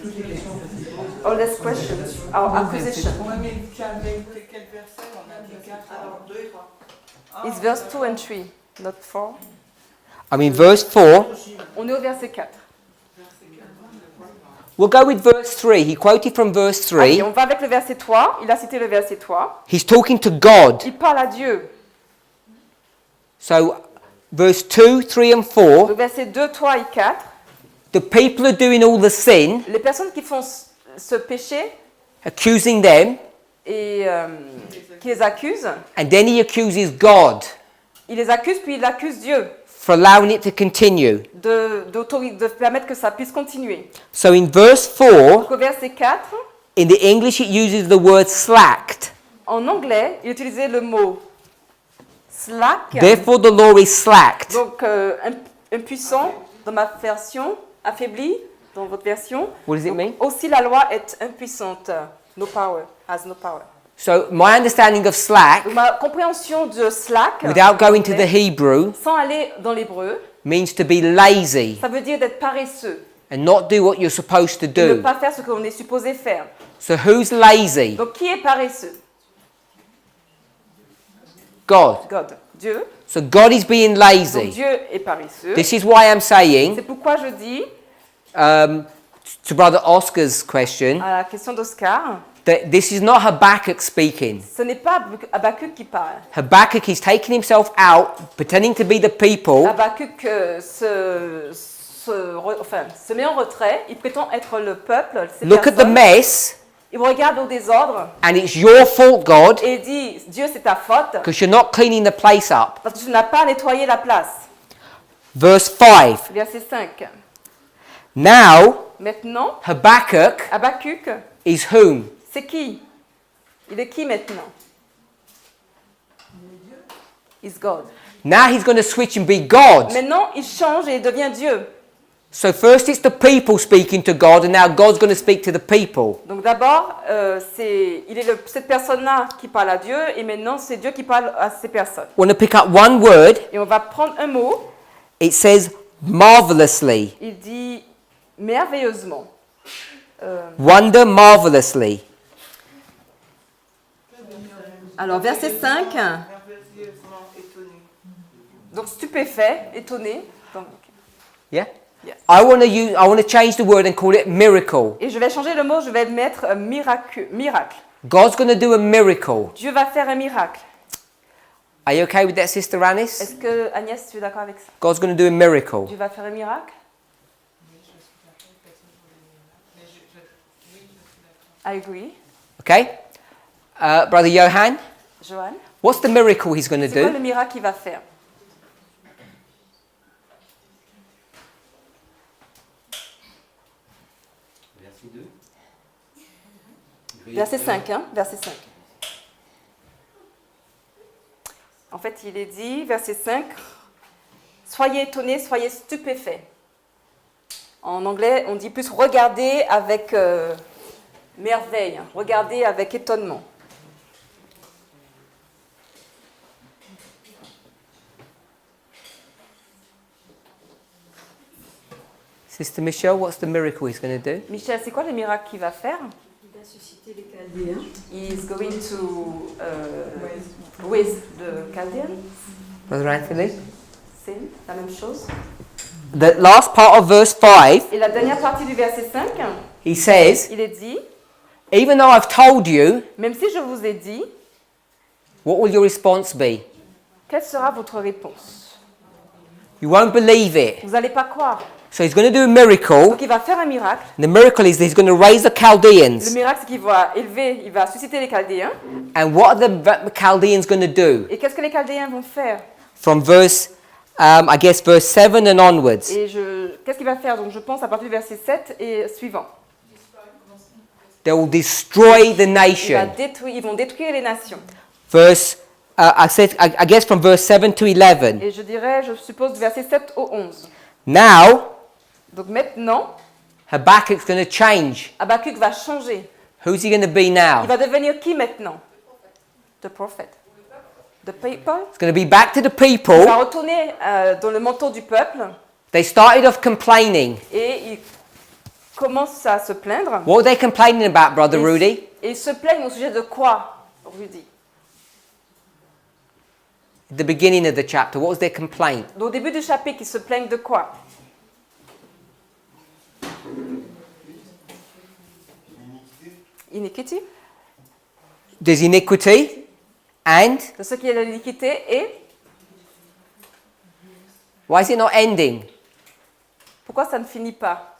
Toutes les questions que tu poses. All these questions are accusation. Ouais, mais tu avais quel verset? On a dit 4. Alors, 2 et 3. It's verse 2 and 3, not 4. I mean, verse 4. On est au verset 4. We'll go with verse 3. He quoted from verse 3. Allez, on va avec le verset 3. Il a cité le verset 3. He's talking to God. Il parle à Dieu. So, verse 2, 3, and Le 4. verset 2, 3 et 4. The people are doing all the sin, Les personnes qui font ce péché accusing them, et qui les accusent, and then he accuses God il les accuse puis il accuse Dieu for allowing it to continue. de permettre que ça puisse continuer. So, in verse 4, Donc au verset 4, in the English, it uses the word slacked. en anglais, il utilisait le mot slack. Therefore, the law is slacked. Donc impuissant dans ma version, affaibli dans votre version. What does it mean? Aussi la loi est impuissante. No power, has no power. So, my understanding of slack, Donc, ma compréhension de slack, without going to the Hebrew, sans aller dans l'hébreu, means to be lazy ça veut dire d'être paresseux, and not do what you're supposed to de ne do. pas faire ce qu'on est supposé faire. So, who's lazy? Donc qui est paresseux? God. God, Dieu. So, God is being Donc lazy. Dieu est paresseux. This is why I'm C'est saying, pourquoi je dis to Brother Oscar's question, à la question d'Oscar, that this is not Habakkuk speaking. ce n'est pas Habakkuk qui parle. Habakkuk is taking himself out, pretending to be the people, Habakkuk se met en retrait, il prétend être le peuple, ces look at the personnes. mess, Il regarde au désordre and it's your fault, God, et dit, Dieu c'est ta faute because you're not cleaning the place up. parce que tu n'as pas nettoyé la place. Verse 5. Verset 5. Now, Maintenant, Habakkuk Habakkuk, is whom? c'est qui? Il est qui maintenant? Is God. Now he's going to switch and be God. Maintenant, il change et il devient Dieu. So first it's the people speaking to God, and now God's going to speak to the people. Donc d'abord, il est cette personne-là qui parle à Dieu et maintenant c'est Dieu qui parle à ces personnes. I want to pick up one word, Et on va prendre un mot It says marvelously. Il dit merveilleusement. Wonder marvelously. Alors, verset 5. Merveilleusement étonné. Donc, stupéfait, étonné. Donc, Yeah? Yes. I want to change the word and call it miracle. et je vais changer le mot, je vais mettre miracle. God's going to do a miracle. Dieu va faire un miracle. Are you okay with that, Sister Anis? Est-ce que, Agnès, tu es d'accord avec ça? God's going to do a miracle. Dieu va faire un miracle? I agree. Okay? Brother Johan, Johan? what's the miracle he's going to C'est quoi do? le miracle qu'il va faire? Verset 2. Verset 5, hein? Verset 5. En fait, il est dit, verset 5, soyez étonnés, soyez stupéfaits. En anglais, on dit plus regardez avec merveille, hein, regardez avec étonnement. Sister Michelle, what's the miracle he's going to do? Michel, c'est quoi le miracle qu'il va faire? Il va susciter les Chaldéens. He is going to with the Chaldean. Brother Anthony? C'est la même chose. The last part of verse 5, Et la dernière partie du verset 5, he says, il est dit, even though I've told you, même si je vous ai dit, what will your response be? quelle sera votre réponse? You won't believe it. Vous n'allez pas croire. So he's going to do a miracle. Donc il va faire un miracle. The miracle is that he's going to raise the Le Chaldeans. miracle, c'est qu'il va élever, il va susciter les Chaldéens. And what are the Chaldeans going to do? Et qu'est-ce que les Chaldéens vont faire? From verse, I guess, verse 7 and onwards. Et qu'est-ce qu'il va faire? Donc je pense à partir du verset 7 et suivant. They will destroy the nation. Ils vont détruire les nations. Verse, I guess from verse 7 to 11. Et je dirais, je suppose, du verset 7 au 11. Now, Donc maintenant, Habakkuk's going to change. Habakkuk va changer. Who's he going to be Il now? va devenir qui maintenant? The prophet. The people. It's going to be back to the Il people. va retourner dans le manteau du peuple They started off complaining. et il commence à se plaindre. What were they complaining about, Brother Et- Rudy? Et ils se plaignent au sujet de quoi, Rudy? At the beginning of the chapter, what was their complaint? Donc, au début du chapitre, ils se plaignent de quoi? Iniquity. There's iniquity and De ce qui est l'iniquité et why is it not ending? pourquoi ça ne finit pas?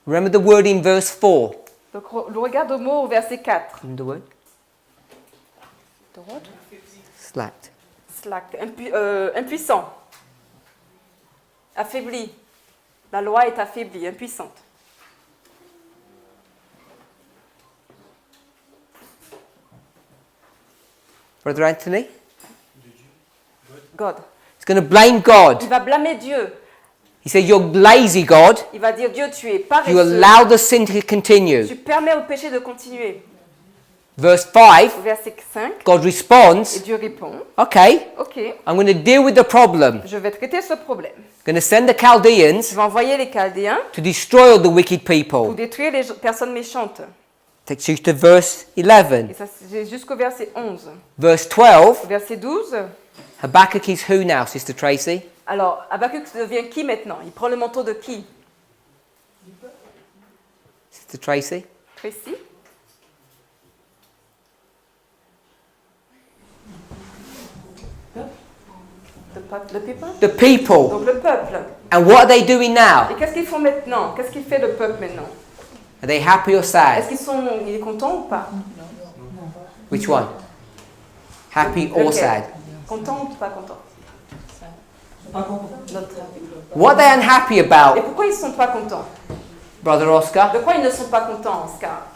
Remember the word in verse 4. Donc, le regarde au mot au verset 4. Remember the word? The what? Slacked. Slack, impuissant, affaibli. La loi est affaiblie, impuissante. Brother Anthony? God. He's going to blame God. Il va blâmer Dieu. He said, you're lazy, God. Il va dire, Dieu, tu es You paresseux. allow the sin to continue. Tu permets au péché de continuer. Verse 5, Au verset 5, God et responds, Dieu répond, okay, ok, I'm going to deal with the problem. je vais traiter ce problème. I'm going to send the Chaldeans Je vais envoyer les Chaldéens to destroy all the wicked pour people. détruire les personnes méchantes. Takes you to verse 11. Et ça, c'est jusqu'au verset 11. Verse 12, Au verset 12, Habakkuk is who now, Sister Tracy? alors, Habakkuk devient qui maintenant? Il prend le manteau de qui? Sister Tracy? Tracy? The people? The people. Donc le peuple. And what are they doing now? Et qu'est-ce qu'ils font maintenant? Qu'est-ce qu'il fait le peuple maintenant? Are they happy or Est-ce sad? il est content ou pas? Which one? Happy or Lequel? sad? Content ou pas content? Notre happy. What are they unhappy Et about, pourquoi ils ne sont pas contents? Brother Oscar? De quoi ils ne sont pas contents, Oscar?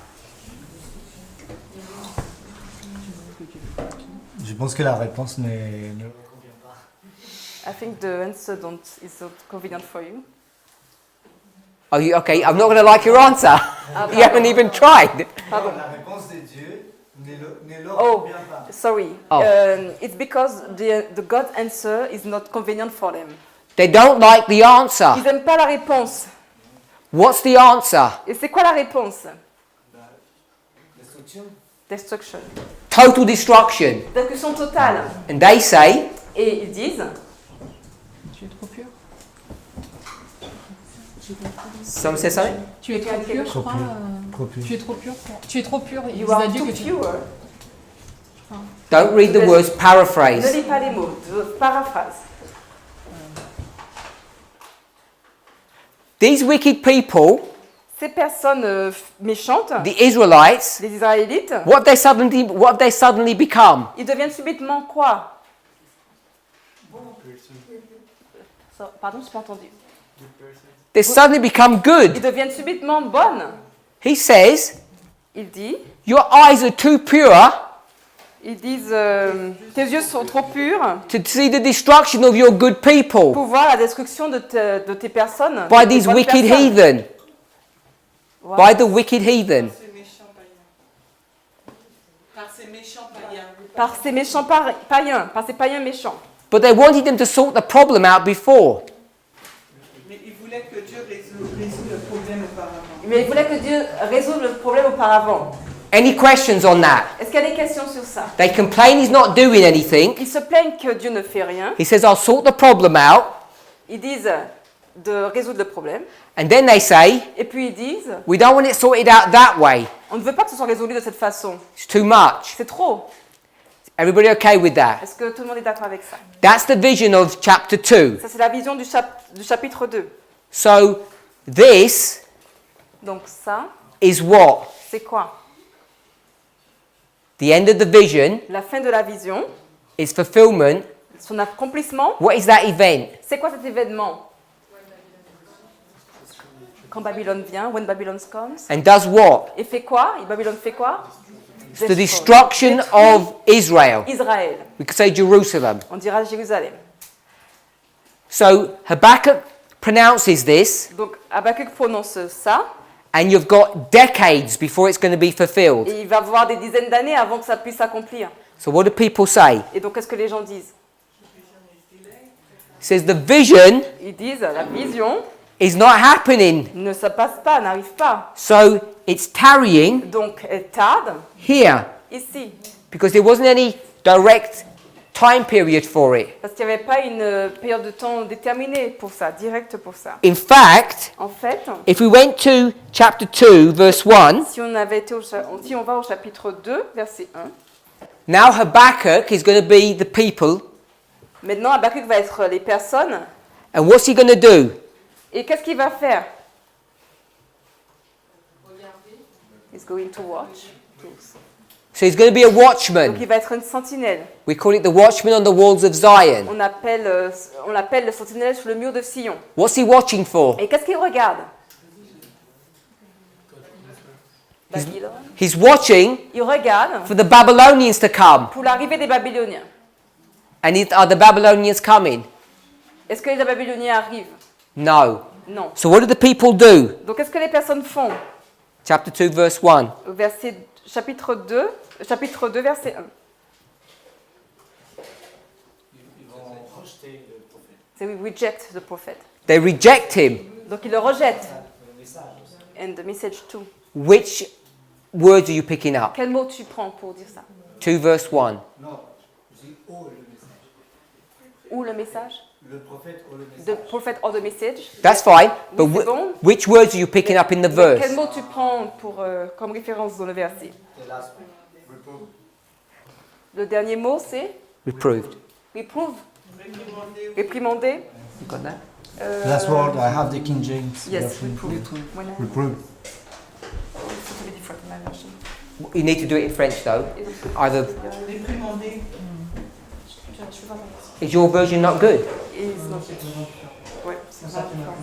Je pense que la réponse ne convient pas. I think the answer is not convenient for you. Oh, okay, I'm not going to like your answer. You haven't even tried. Pardon. La réponse de Dieu ne leur Oh, convient pas. sorry. Oh. It's because the God's answer is not convenient for them. They don't like the answer. Ils n'aiment pas la réponse. What's the answer? Et c'est quoi la réponse? Destruction. Destruction. Total destruction. Destruction totale. And they say, Et ils disent, Tu es trop pur. someone says something? Tu es trop pur, je Trop crois. pur. Trop pur. Tu es trop pur. Tu es trop pur. Ils you disent à are Dieu too que tu pure. Don't read the words, Ne paraphrase. lis pas les mots, paraphrase. These wicked people, Ces personnes méchantes, the Israelites, les Israélites, what have they suddenly become? ils deviennent subitement quoi? Pardon, je n'ai pas entendu. They suddenly become Ils good. deviennent subitement bonnes. He says, Il dit, your eyes are too pure ils disent, tes yeux sont trop purs to see the destruction of your good people pour voir la destruction de tes personnes. by de tes these bonnes wicked personnes. heathen. Wow. By the wicked heathen. Ces méchants païens. Par ces méchants païens. Par ces méchants païens, par ces païens méchants. But they wanted them to sort the problem out before. Mais ils voulaient que Dieu résout le problème auparavant. Mais ils voulaient que Dieu résolve le problème auparavant. Any questions on that? Est-ce qu'il y a des questions sur ça? They complain he's not doing anything. Ils se plaignent que Dieu ne fait rien. He says, I'll sort the problem out. Ils disent de résoudre le problème. And then they say, Et puis ils disent, we don't want it sorted out that way. on ne veut pas que ce soit résolu de cette façon. It's too much. C'est trop. Everybody okay with that? Est-ce que tout le monde est d'accord avec ça? That's the vision of chapter 2. Ça, c'est la vision du chapitre 2. So this Donc ça, is what? c'est quoi? The end of the vision, La fin de la vision, its fulfillment. son accomplissement. What is that event? C'est quoi cet événement? Quand Babylone vient, when Babylon comes. And does what? Et fait quoi? Et Babylone fait quoi? It's the destruction of Israel. Israël. We could say Jerusalem. On dira Jérusalem. So Habakkuk pronounces this, Donc Habakkuk prononce ça, and you've got decades before it's going to be fulfilled. et il va voir des dizaines d'années avant que ça puisse s'accomplir. So what do people say? Et donc qu'est-ce que les gens disent? It says the vision Ils disent la vision is not happening. ne se passe pas, n'arrive pas. So it's tarrying Donc elle tarde here ici. because there wasn't any direct time period for it. Parce qu'il n'y avait pas une période de temps déterminée pour ça, directe pour ça. In fact, En fait, if we went to chapter 2, verse 1, si on va au chapitre 2, verset 1, now Habakkuk is going to be the people, maintenant Habakkuk va être les personnes, and what's he going to do? et qu'est-ce qu'il va faire? He's going to watch. So he's going to be a Donc watchman. il va être une sentinelle. We call it the watchman on the walls of Zion. On l'appelle le sentinelle sur le mur de Sion. What's he watching for? Et qu'est-ce qu'il regarde? Babylone. He's watching Il regarde for the Babylonians to come. pour l'arrivée des Babyloniens. And are the Babylonians coming? Est-ce que les Babyloniens arrivent? No. Non. So what do the people do? Donc qu'est-ce que les personnes font? Chapter 2, verse 1. Chapitre 2, verset 1. Ils vont rejeter le prophète. C'est we reject the prophet. They reject him. Donc ils le rejettent. Le message aussi. And the message too. Which words are you picking up? Quel mot tu prends pour dire ça? 2 verse 1. Non, je dis oh le message. Ou le message? Le prophète ou le message. The prophet or the message? That's fine. But Oui, c'est bon. which words are you picking up in the Quel verse? mot tu prends comme référence dans le verset? The last one. Reprove. Le dernier mot c'est Reproved. reprove. Réprimander. You got that? Last word, I have the King James. Yes, version. reprove. When I- Reprove. It's totally different in my version. You need to do it in French though. Either Réprimander. is your version not good? It's not it. Ouais, c'est vraiment différent.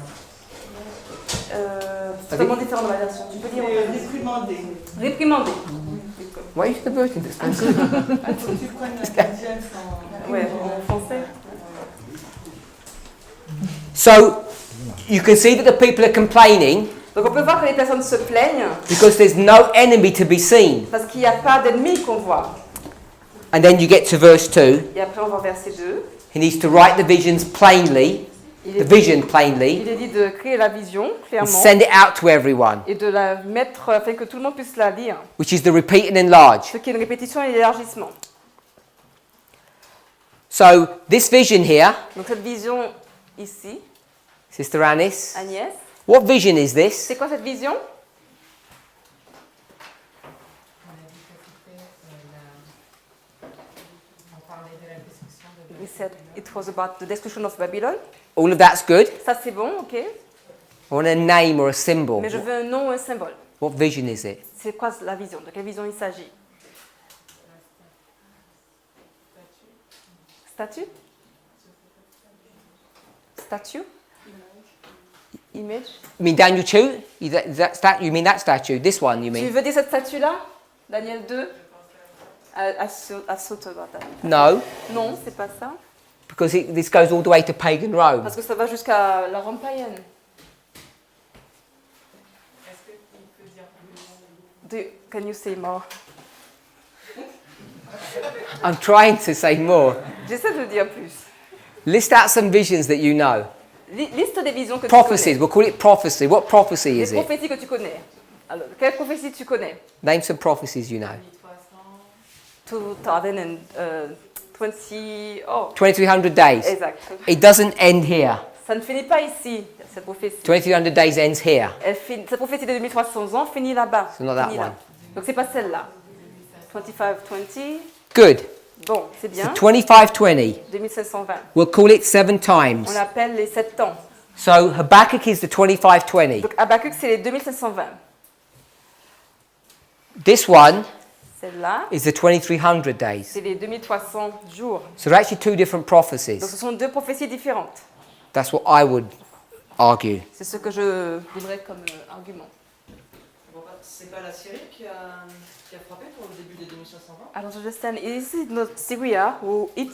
C'est vraiment différent dans ma version. Tu peux dire Réprimander. réprimander. What is the version that's not good? Faut que tu prennes la deuxième sans... Ouais, en français. So you can see that the people are complaining Donc on peut voir que les personnes se plaignent because there's no enemy to be seen. parce qu'il n'y a pas d'ennemi qu'on voit. And then you get to verse 2. Et après on va au verset 2. He needs to write the visions plainly, the vision plainly, Il est dit de créer la vision and clairement send it out to everyone, et de la mettre afin que tout le monde puisse la lire. which is the repeat and enlarge. Ce qui est une répétition et l'élargissement. So this vision here, Donc cette vision ici, Sister Anis, Agnès, what vision is this? c'est quoi cette vision? We said it was about the destruction of Babylon. All of that's good. Ça c'est bon, ok. I want a name or a symbol. Mais je veux un nom ou un symbole. What vision is it? C'est quoi la vision? De quelle vision il s'agit? Statue? Statue? Image? You mean Daniel 2? You mean that statue? This one, you Tu mean? veux dire cette statue-là? Daniel 2? I thought about that. No, Non, c'est pas ça. because this goes all the way to pagan Rome. Parce que ça va jusqu'à la Rome païenne. Can you say more? I'm trying to say more. J'essaie de dire plus. List out some visions that you know. Liste des visions que Prophecies, tu we'll call it prophecy. What prophecy connais. is Des it? prophéties que tu connais. Alors, quelle prophétie tu connais? Name some prophecies you know. 2020. Oh, 2300 days. exact. It doesn't end here. Ça ne finit pas ici, cette prophétie. 2300 days ends here. Cette prophétie de 2300 ans finit là-bas. So not that Finit là. one. Donc c'est pas celle-là. 2520. Good. Bon, c'est So bien. 2520. 2520. We'll call it 7 times. On l'appelle les 7 temps. So Habakkuk is the 2520. Donc Habakkuk, c'est les 2520. This one Celle-là, is the 2300 days. c'est les 2300 jours. So they're actually two different Donc prophecies. ce sont deux prophéties différentes. That's what I would argue. C'est ce que je voudrais comme argument. C'est pas la Syrie qui a frappé pour le début des 2520? I don't understand. Is it not Syria who hit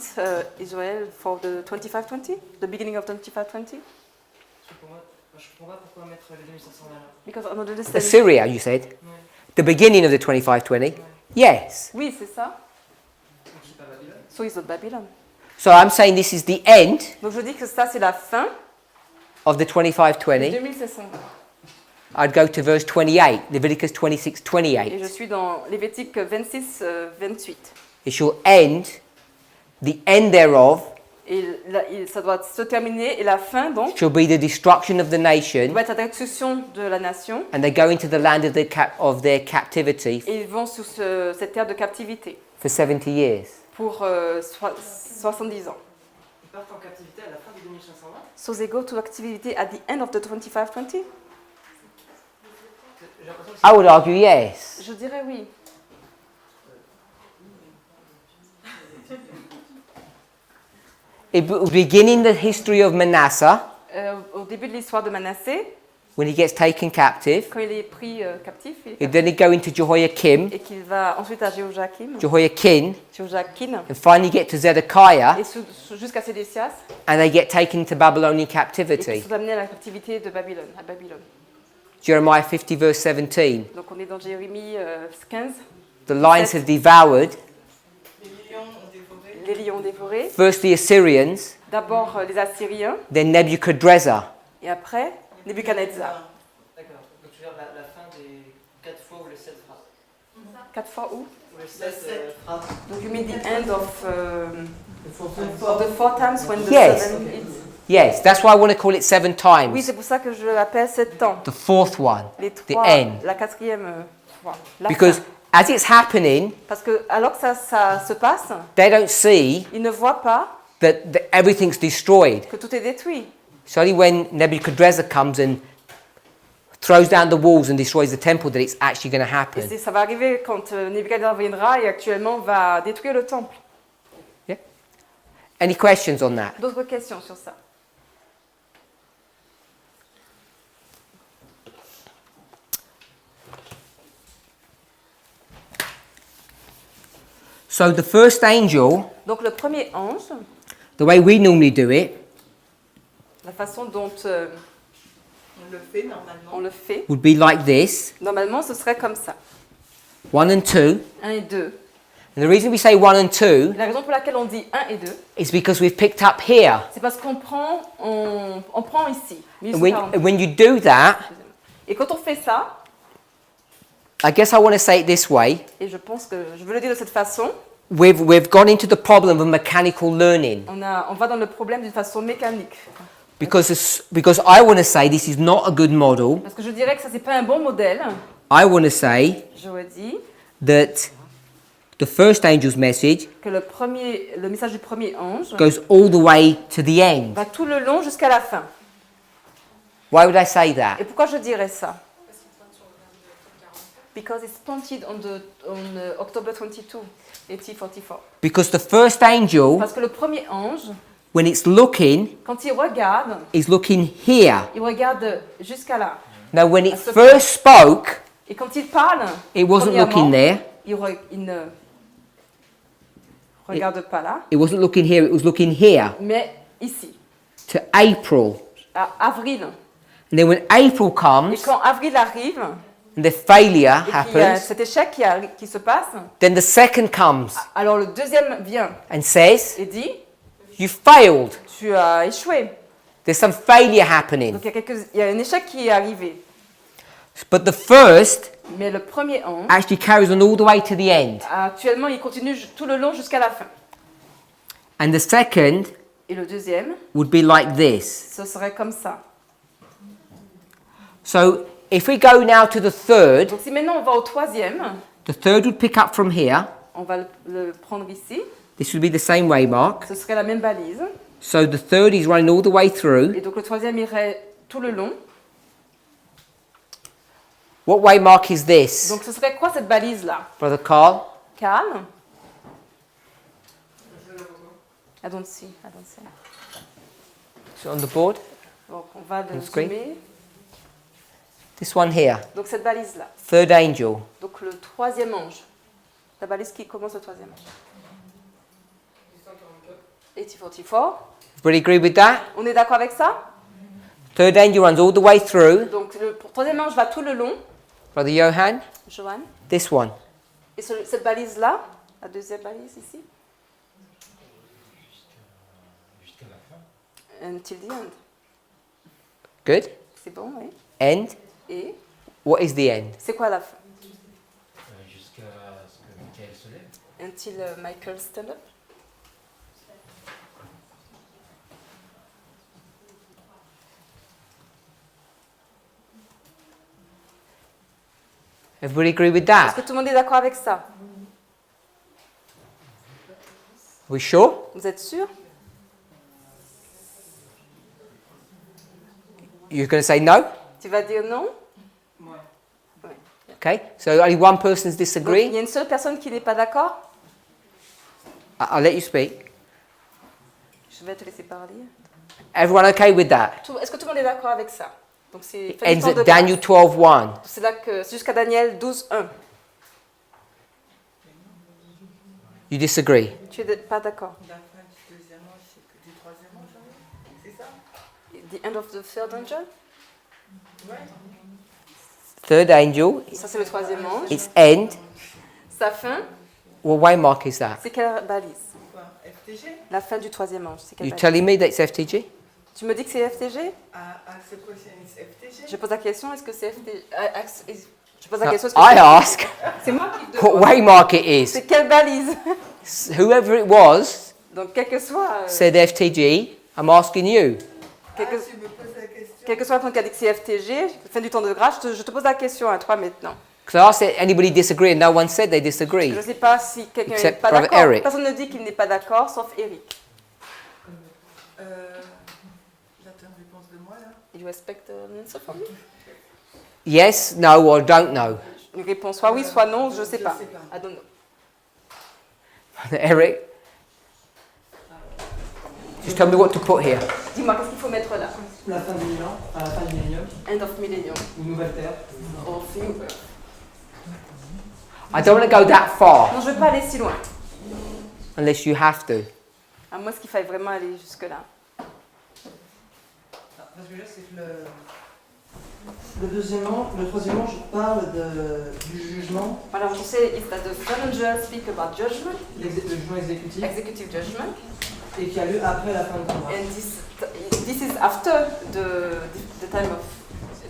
Israel for the 2520? The beginning of 2520? Pour moi, je comprends pas pourquoi mettre les 2520 là. Because I don't understand. Assyria, you said? Ouais. The beginning of the 2520? Yes. Oui, c'est ça. Donc c'est pas Babylone. So it's not Babylon. So I'm saying this is the end Donc je dis que ça, c'est la fin of the de 2520. 2520. I'd go to verse 28, Leviticus 26, Et je 28. suis dans Lévitique 26, 28. It shall end, the end thereof Et ça doit se terminer. Et la fin, donc, shall be the destruction of the nation, va être la destruction de la nation. and they go into the land of their captivity Et ils vont sur cette terre de captivité for 70 years. pour 70 ans. Ils partent en captivité à la fin des 2520? So they go to captivity at the end of the 2520? J'ai l'impression que I would argue yes. Je dirais oui. It beginning the history of Manasseh, Au début de l'histoire de Manassé, when he gets taken captive, quand il est pris captif, and then he go into Jehoiakim, et qu'il va ensuite à Jéhoiakim, Jehoiakim, and finally get to Zedekiah, jusqu'à Sédécias, and they get taken into Babylonian et qu'ils captivity. sont amenés à la captivité de Babylone, à Babylone. Jeremiah 50 verse 17. Donc on est dans Jérémie 15, The lions have devoured, les lions ont dévoré, first the Assyrians, d'abord les Assyriens, then Nebuchadnezzar. et après Nebuchadnezzar. D'accord. Donc tu veux dire la fin des 4 fois ou les 7 phrases? 4 fois où? Ou les 7 phrases? Donc you mean the end of the 4 times when the Yes. 7 hits? Yes, that's why I want to call it 7 Oui, times. c'est pour ça que je l'appelle 7 temps. The fourth one, Les the 3, end. la quatrième fois. La Because fin. as it's happening, Parce que alors que ça se passe, they don't see ils ne voient pas that everything's destroyed. que tout est détruit. It's only when Nebuchadnezzar comes and throws down the walls and destroys the temple that it's actually going to Et happen. ça va arriver quand Nebuchadnezzar viendra et actuellement va détruire le temple. Any questions on that? D'autres questions sur ça? So the first angel, Donc le premier ange, the way we normally do it, la façon dont On le fait normalement. on le fait. would be like this, Normalement, ce serait comme ça. 1 and 2. 1 et 2. And the reason we say 1 and 2 La raison pour laquelle on dit 1 et 2, is because we've picked up here. c'est parce qu'on prend, on prend ici. And 1840. when you do that, Et quand on fait ça, I guess I want to say it this way, et je pense que je veux le dire de cette façon, we've gone into the problem of mechanical learning. on va dans le problème d'une façon mécanique. Because I want to say this is not a good model. Parce que je dirais que ça, c'est pas un bon modèle. I want to say Je redis that the first angel's message que le message du premier ange goes all the way to the end. va tout le long jusqu'à la fin. Why would I say that? Et pourquoi je dirais ça? Because it's planted on October 22, 1844. Because the first angel, Parce que le premier ange, when it's looking, quand il regarde, is looking here. il regarde jusqu'à là. Now, when it À ce first spoke, Et quand il parle, it wasn't premièrement, looking there. il ne regarde pas là, It wasn't looking here. It was looking here mais ici, to April. à avril. And then when April Et comes quand avril arrive, and the failure et qu'il y a happens, cet échec qui se passe, then the second comes alors le deuxième vient and says, et dit, "You failed. tu as échoué. There's some failure happening." Donc il y a un échec qui est arrivé. But the first Mais le premier ange, actually carries on all the way to the end. actuellement, il continue tout le long jusqu'à la fin. And the second Et le deuxième, would be like this. ce serait comme ça. So if we go now to the third Donc si maintenant on va au troisième, would pick up from here. on va le prendre ici. This would be the same way mark. Ce serait la même balise. So the third is running all the way through. Et donc le troisième irait tout le long. What way mark is this, Donc ce serait quoi cette balise-là? Brother Carl? Calme. I don't see. Is it on the board? Donc on va le On screen. zoomer. This one here. Donc cette balise-là. Third angel. Donc le troisième ange. La balise qui commence le troisième ange. 1844. Everybody agree with that? On est d'accord avec ça? Third angel runs all the way through. Donc le troisième ange va tout le long. Brother Johan? Joanne. This one. Et cette balise-là, la deuxième balise ici. Until the end. Good. C'est bon, oui. End. Et What is the end? c'est quoi la fin? Jusqu'à ce que Michael se lève. Until Michael stand up. Everybody agree with Est-ce que that? tout le monde est d'accord avec ça? Are we sure? Vous êtes sûr? You're going to say no? Tu vas dire non? Okay. So only one person's Donc, il disagreeing. y a une seule personne qui n'est pas d'accord? I'll let you speak. Je vais te laisser parler. Everyone okay with that? Est-ce que tout le monde est d'accord avec ça? Donc c'est It fait du ends temps de at Daniel grâce. 12:1. C'est là que c'est jusqu'à Daniel 12:1. You disagree? Tu n'es pas d'accord? La fin du deuxième ange, c'est que du troisième ange, c'est ça? The end of the third angel? Third angel, Ça c'est le troisième ange. its end. Sa fin, What way mark is that? c'est quelle balise? Quoi? FTG? La fin du troisième ange, c'est quelle You balise? telling me that it's FTG? Tu me dis que c'est FTG? The question is FTG? Je pose la question, est-ce que c'est FTG? Je pose la No, question, est-ce que I c'est ask C'est moi qui te what demande. way mark it is. C'est quelle balise? Whoever it was Donc quel que soit, said FTG. I'm asking you. quel que, Tu me poses la question? quel que soit la personne qui a dit que c'est FTG, fin du temps de grâce, je te pose la question à toi maintenant. Because I asked anybody disagree, and no one said they disagree. Je ne sais pas si quelqu'un n'est Except pas Brother d'accord. Eric. Personne ne dit qu'il n'est pas d'accord, sauf Eric. J'attends une réponse de moi, là. You expect an answer from me? Yes, no, or don't know. Une réponse soit oui, soit non, je ne sais pas. sais pas. I don't know. Eric, just tell me what to put here. Dis-moi, qu'est-ce qu'il faut mettre là? La fin du millénaire, à la fin du millénium, End of millennium. une nouvelle terre. Of new earth. I don't want to go that far Non, je ne veux pas aller si loin. unless you have to. À moins qu'il faille vraiment aller jusque-là. Parce que là, c'est que Le troisièmement, je parle du jugement, Alors, je sais is that the third angel speak about judgment, le jugement exécutif, executive judgment, et qui a lieu après la fin du temps. and this is after the time of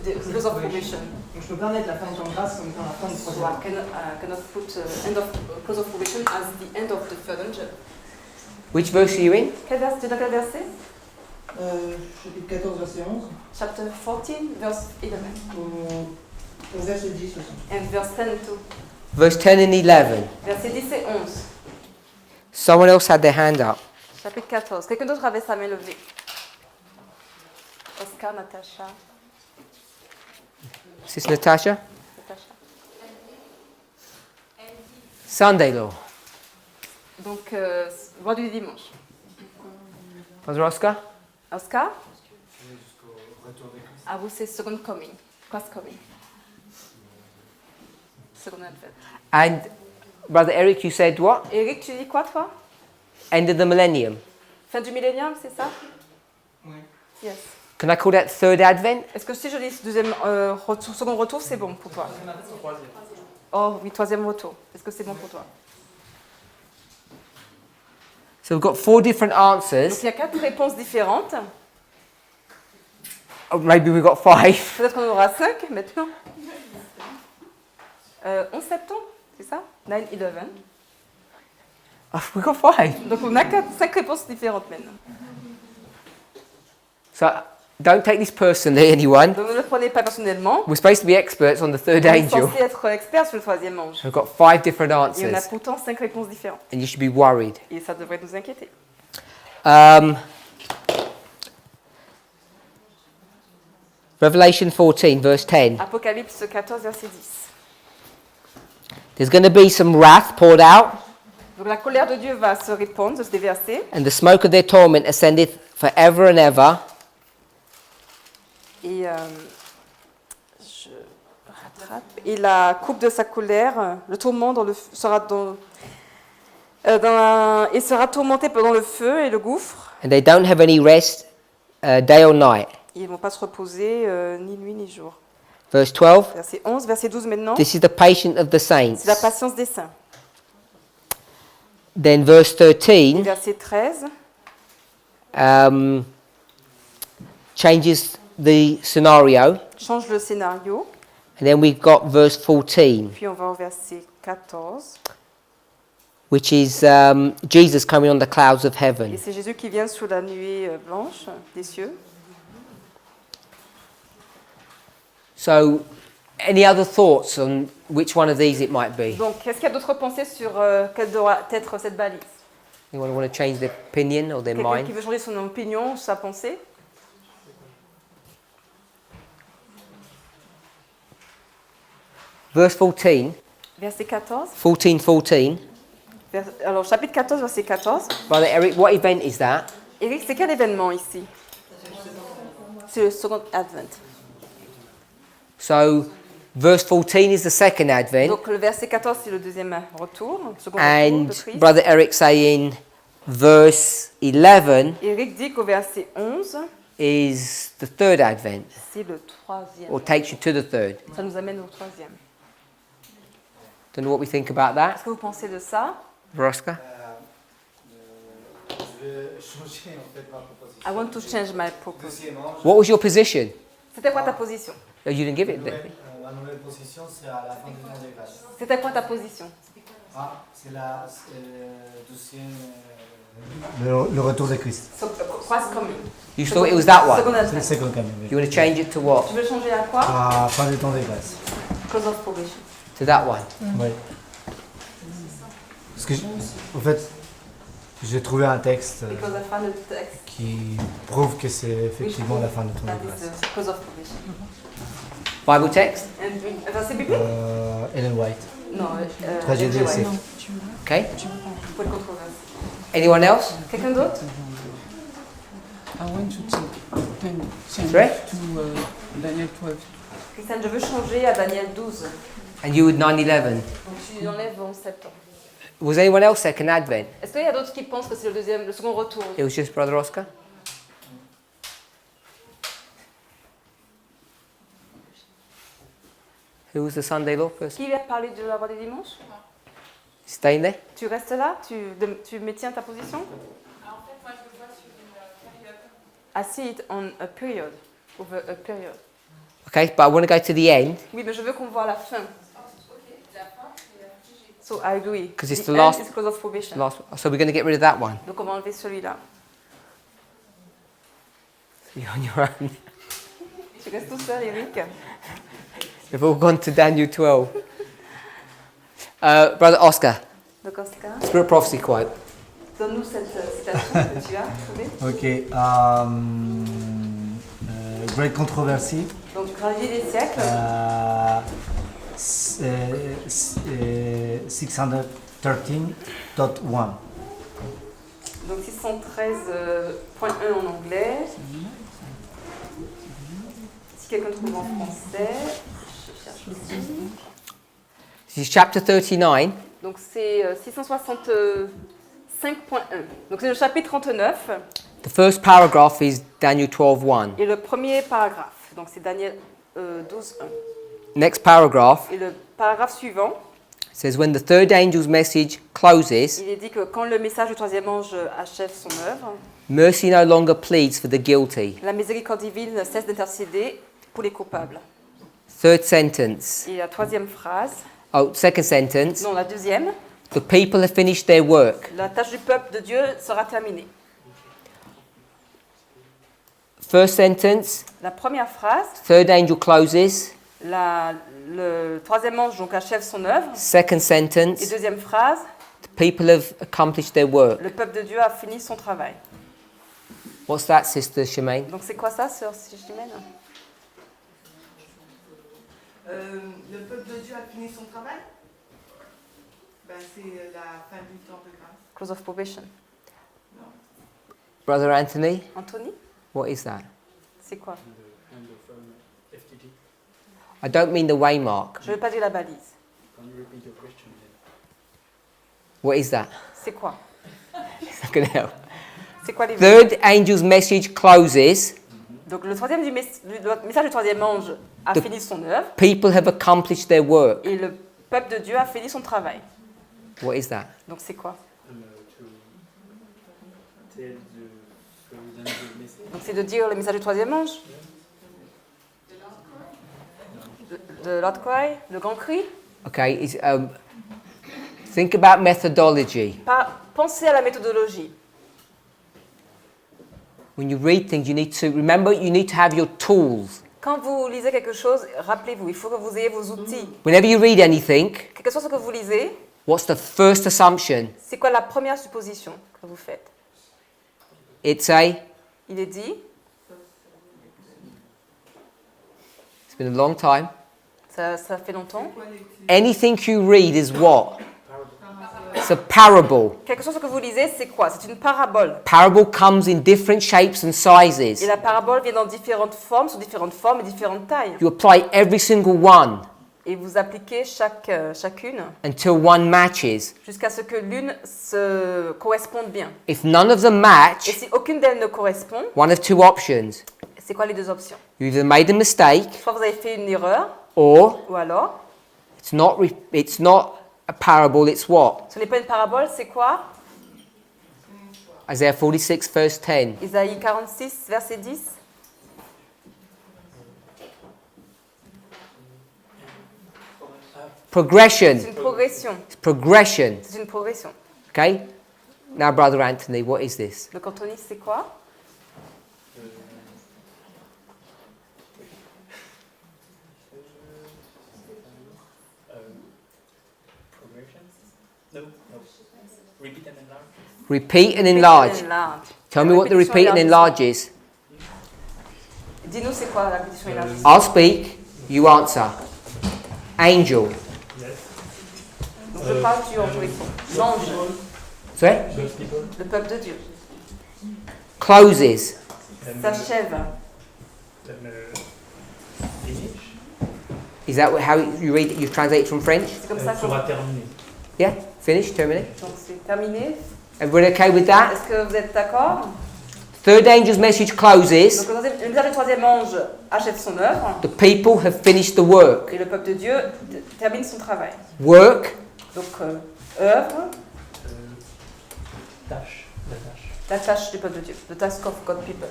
the close of probation. Donc je peux pas mettre la fin du temps de grâce comme étant la fin du So troisième. I cannot put end of close of probation as the end of the third angel. Which verse are you in? Tu es dans quel verset? Chapitre 14, verset 11, Chapter 14, verse 11. au verset 10 aussi. And verse 10 too. Verse 10 and 11. Verset 10 et 11. Someone else had their hand up. Chapitre 14. Quelqu'un d'autre avait sa main levée? Oscar, Natacha. Is this Natasha? Natacha. Sunday law. Donc, vendredi dimanche. Brother Oscar? Oscar? I will say second coming. First coming. Second advent. And Brother Eric, you said what? Eric, tu dis quoi, toi? End of the millennium. Fin du millénium, c'est ça? Oui. Yes. Can I call that third advent? Est-ce que si je dis deuxième retour, second retour, c'est bon pour toi? Troisième. Oh oui, troisième retour. Est-ce que c'est bon pour toi? So we've got 4 different Donc answers. il y a 4 réponses différentes. Or maybe we've got 5. Peut-être qu'on aura 5 maintenant. 11 septembre, c'est ça? 9/11. Oh, we've got 5. Donc on a 5 réponses différentes maintenant. So don't take this personally, anyone. Donc ne le prenez pas personnellement. We're supposed to be experts on the third On est angel. censé être expert sur le troisième ange. We've got 5 different Et on a answers. pourtant 5 réponses différentes. And you should be worried. Et ça devrait nous inquiéter. Revelation 14, verse 10. Apocalypse 14, verset 10. There's going to be some wrath poured out, Donc la colère de Dieu va se répandre, se déverser. and the smoke of their torment ascendeth forever and ever. Et je rattrape. Et la coupe de sa colère, le tourment sera et sera tourmenté pendant le feu et le gouffre. And they don't have any rest day or night. Ils ne vont pas se reposer ni nuit ni jour. Verse 12. Verset 11, verset 12 maintenant. This is the patience of the saints. C'est la patience des saints. Then verse Et 13 verset 13, changes the scenario. change le scénario. And then we've got verse 14, Puis on va au verset 14. which is Jesus coming on the clouds of Et heaven. c'est Jésus qui vient sous la nuée blanche des cieux. So, any other thoughts on which one of these it might be? Donc, est-ce qu'il y a d'autres pensées sur quelle doit être cette balise? Anyone want to change their opinion or their Quelqu'un mind? qui veut changer son opinion, sa pensée? Verse 14, Verset 14. 14. Alors, chapitre 14, verset 14. Brother Eric, what event is that? Eric, c'est quel événement ici? C'est le second advent. So, verse 14 is the second advent, Donc, le verset 14, c'est le deuxième retour, le second retour and de Christ. Brother Eric saying verse 11 Eric dit qu'au verset 11, is the third advent, c'est le troisième. or takes you to the third. Ça nous amène au troisième. Don't know what we think about that. Qu'est-ce que vous pensez de ça? Roska? Je vais changer en fait ma proposition. I want to change my proposal. Deuxièmement, What was your position? C'était quoi ta position? Oh, you didn't give it, did you? ma nouvelle position, c'est à la fin du temps des grâces. C'était quoi ta position? Ah, c'est la deuxième. Le retour de Christ. So, Christ coming. You thought it was that Second one? C'est le advent. second coming. You want to change it to what? Tu veux changer à quoi? À fin du temps des grâces. Close of probation. To that one? Oui. Parce que, en fait, j'ai trouvé un texte Because I found a text qui prouve que c'est effectivement la fin du temps that des is grâces. close of probation. Bible text? And verset biblique? Ellen White. Non, Tragédie ouais. aussi. Okay. Pour le controverse. Anyone else? Quelqu'un d'autre? I want to change Sorry? to Daniel 12. Christiane, je veux changer à Daniel 12. And you would 9/11. Donc tu enlèves 11 septembre. Was anyone else second advent? Est-ce qu'il y a d'autres qui pensent que c'est le second retour? It was just Brother Oscar? Who was the Sunday law person? Qui va parler de la loi des dimanches? Staying there? Tu restes là? Tu maintiens ta position? Ah, en fait, moi, je le vois sur une période. I see it on a period. Over a period. Okay, but I want to go to the end Oui, mais je veux qu'on voit la fin. Oh, ok, la fin, c'est figé. So I agree. 'Cause it's The the end last- is close of probation. last. So we're going to get rid of that one. Donc on va enlever celui-là. You're on your own. Tu restes tout seul, Eric? We've all gone to Daniel 12. Brother Oscar, Donc Oscar, Spirit Prophecy quote. donne-nous cette citation que tu as trouvée. Ok. Great Controversy. Donc gravier des siècles. 613.1. Donc 613.1 en anglais. Si quelqu'un trouve en français, je cherche aussi. This is chapter 39. Donc c'est 665.1. Donc c'est le chapitre 39 The first paragraph is Daniel 12:1. et le premier paragraphe. Donc c'est Daniel 12.1. Next paragraph Et le paragraphe suivant, says, when the third angel's message closes, il est dit que quand le message du troisième ange achève son œuvre, mercy no longer pleads for the guilty. la miséricorde divine ne cesse d'intercéder pour les coupables. Third sentence. Et la troisième phrase, Second sentence. non la deuxième, The people have finished their work. la tâche du peuple de Dieu sera terminée. First sentence. La première phrase, Third angel closes. le troisième ange donc achève son œuvre. Second Et sentence. deuxième phrase, The people have accomplished their work. le peuple de Dieu a fini son travail. What's that, Sister Shemaine? Donc c'est quoi ça, sœur Chimène? Le peuple de Dieu a fini son travail. Ben, c'est la fin du temps de grâce. Close of probation. Brother Anthony, Anthony, what is that? c'est quoi? I don't mean the waymark. Je ne veux pas dire la balise. What is that? C'est quoi? It's not going to help. C'est quoi les Third angel's message closes. Donc le message du troisième ange a The- fini son œuvre People have accomplished their work. et le peuple de Dieu a fini son travail. What is that? Donc c'est quoi? Donc c'est de dire le message du troisième ange? De Lord Cry, le grand cri? Okay, think about methodology. Pensez à la méthodologie. When you read things, you need to remember you need to have your tools. Quand vous lisez quelque chose, rappelez-vous, il faut que vous ayez vos outils. Whenever you read anything, Quel que soit ce que vous lisez, what's the first assumption? c'est quoi la première supposition que vous faites? It's a. Il est dit, It's been a long time. ça fait longtemps. Anything you read is what? It's a parable. Quelque chose que vous lisez, c'est quoi? C'est une parabole. Parable comes in different shapes and sizes. Et la parabole vient dans différentes formes, sous différentes formes et différentes tailles. You apply every single one Et vous appliquez chacune until one matches. jusqu'à ce que l'une se corresponde bien. If none of them Et match, si aucune d'elles ne correspond, one of two options. c'est quoi les deux options? You either made a mistake Soit vous avez fait une erreur, or ou alors, it's not a parable, it's what? ce n'est pas une parabole, c'est quoi? Isaiah 46 verse 10. Isaïe 46, verset 10. Progression. C'est une progression. It's progression. C'est une progression. Okay? Now, Brother Anthony, what is this? Le cantoniste, c'est quoi? Repeat and enlarge. Tell me what the repeat and enlarge is. Dis-nous c'est quoi la répétition élargie? I'll speak, you answer. Angel. Donc je parle, tu en joues. L'ange, Sorry? le peuple de Dieu. Closes. S'achève. Is that how you read it? You translate it from French? C'est comme ça qu'on... Yeah? Finished? Terminate? Donc c'est terminé. Everybody okay with that? Est-ce que vous êtes d'accord? Third angel's message closes. Donc le message du troisième ange achève son œuvre. The people have finished the work. Et le peuple de Dieu termine son travail. Work, Donc œuvre, Tâche. La tâche. la tâche du peuple de Dieu. The task of God people.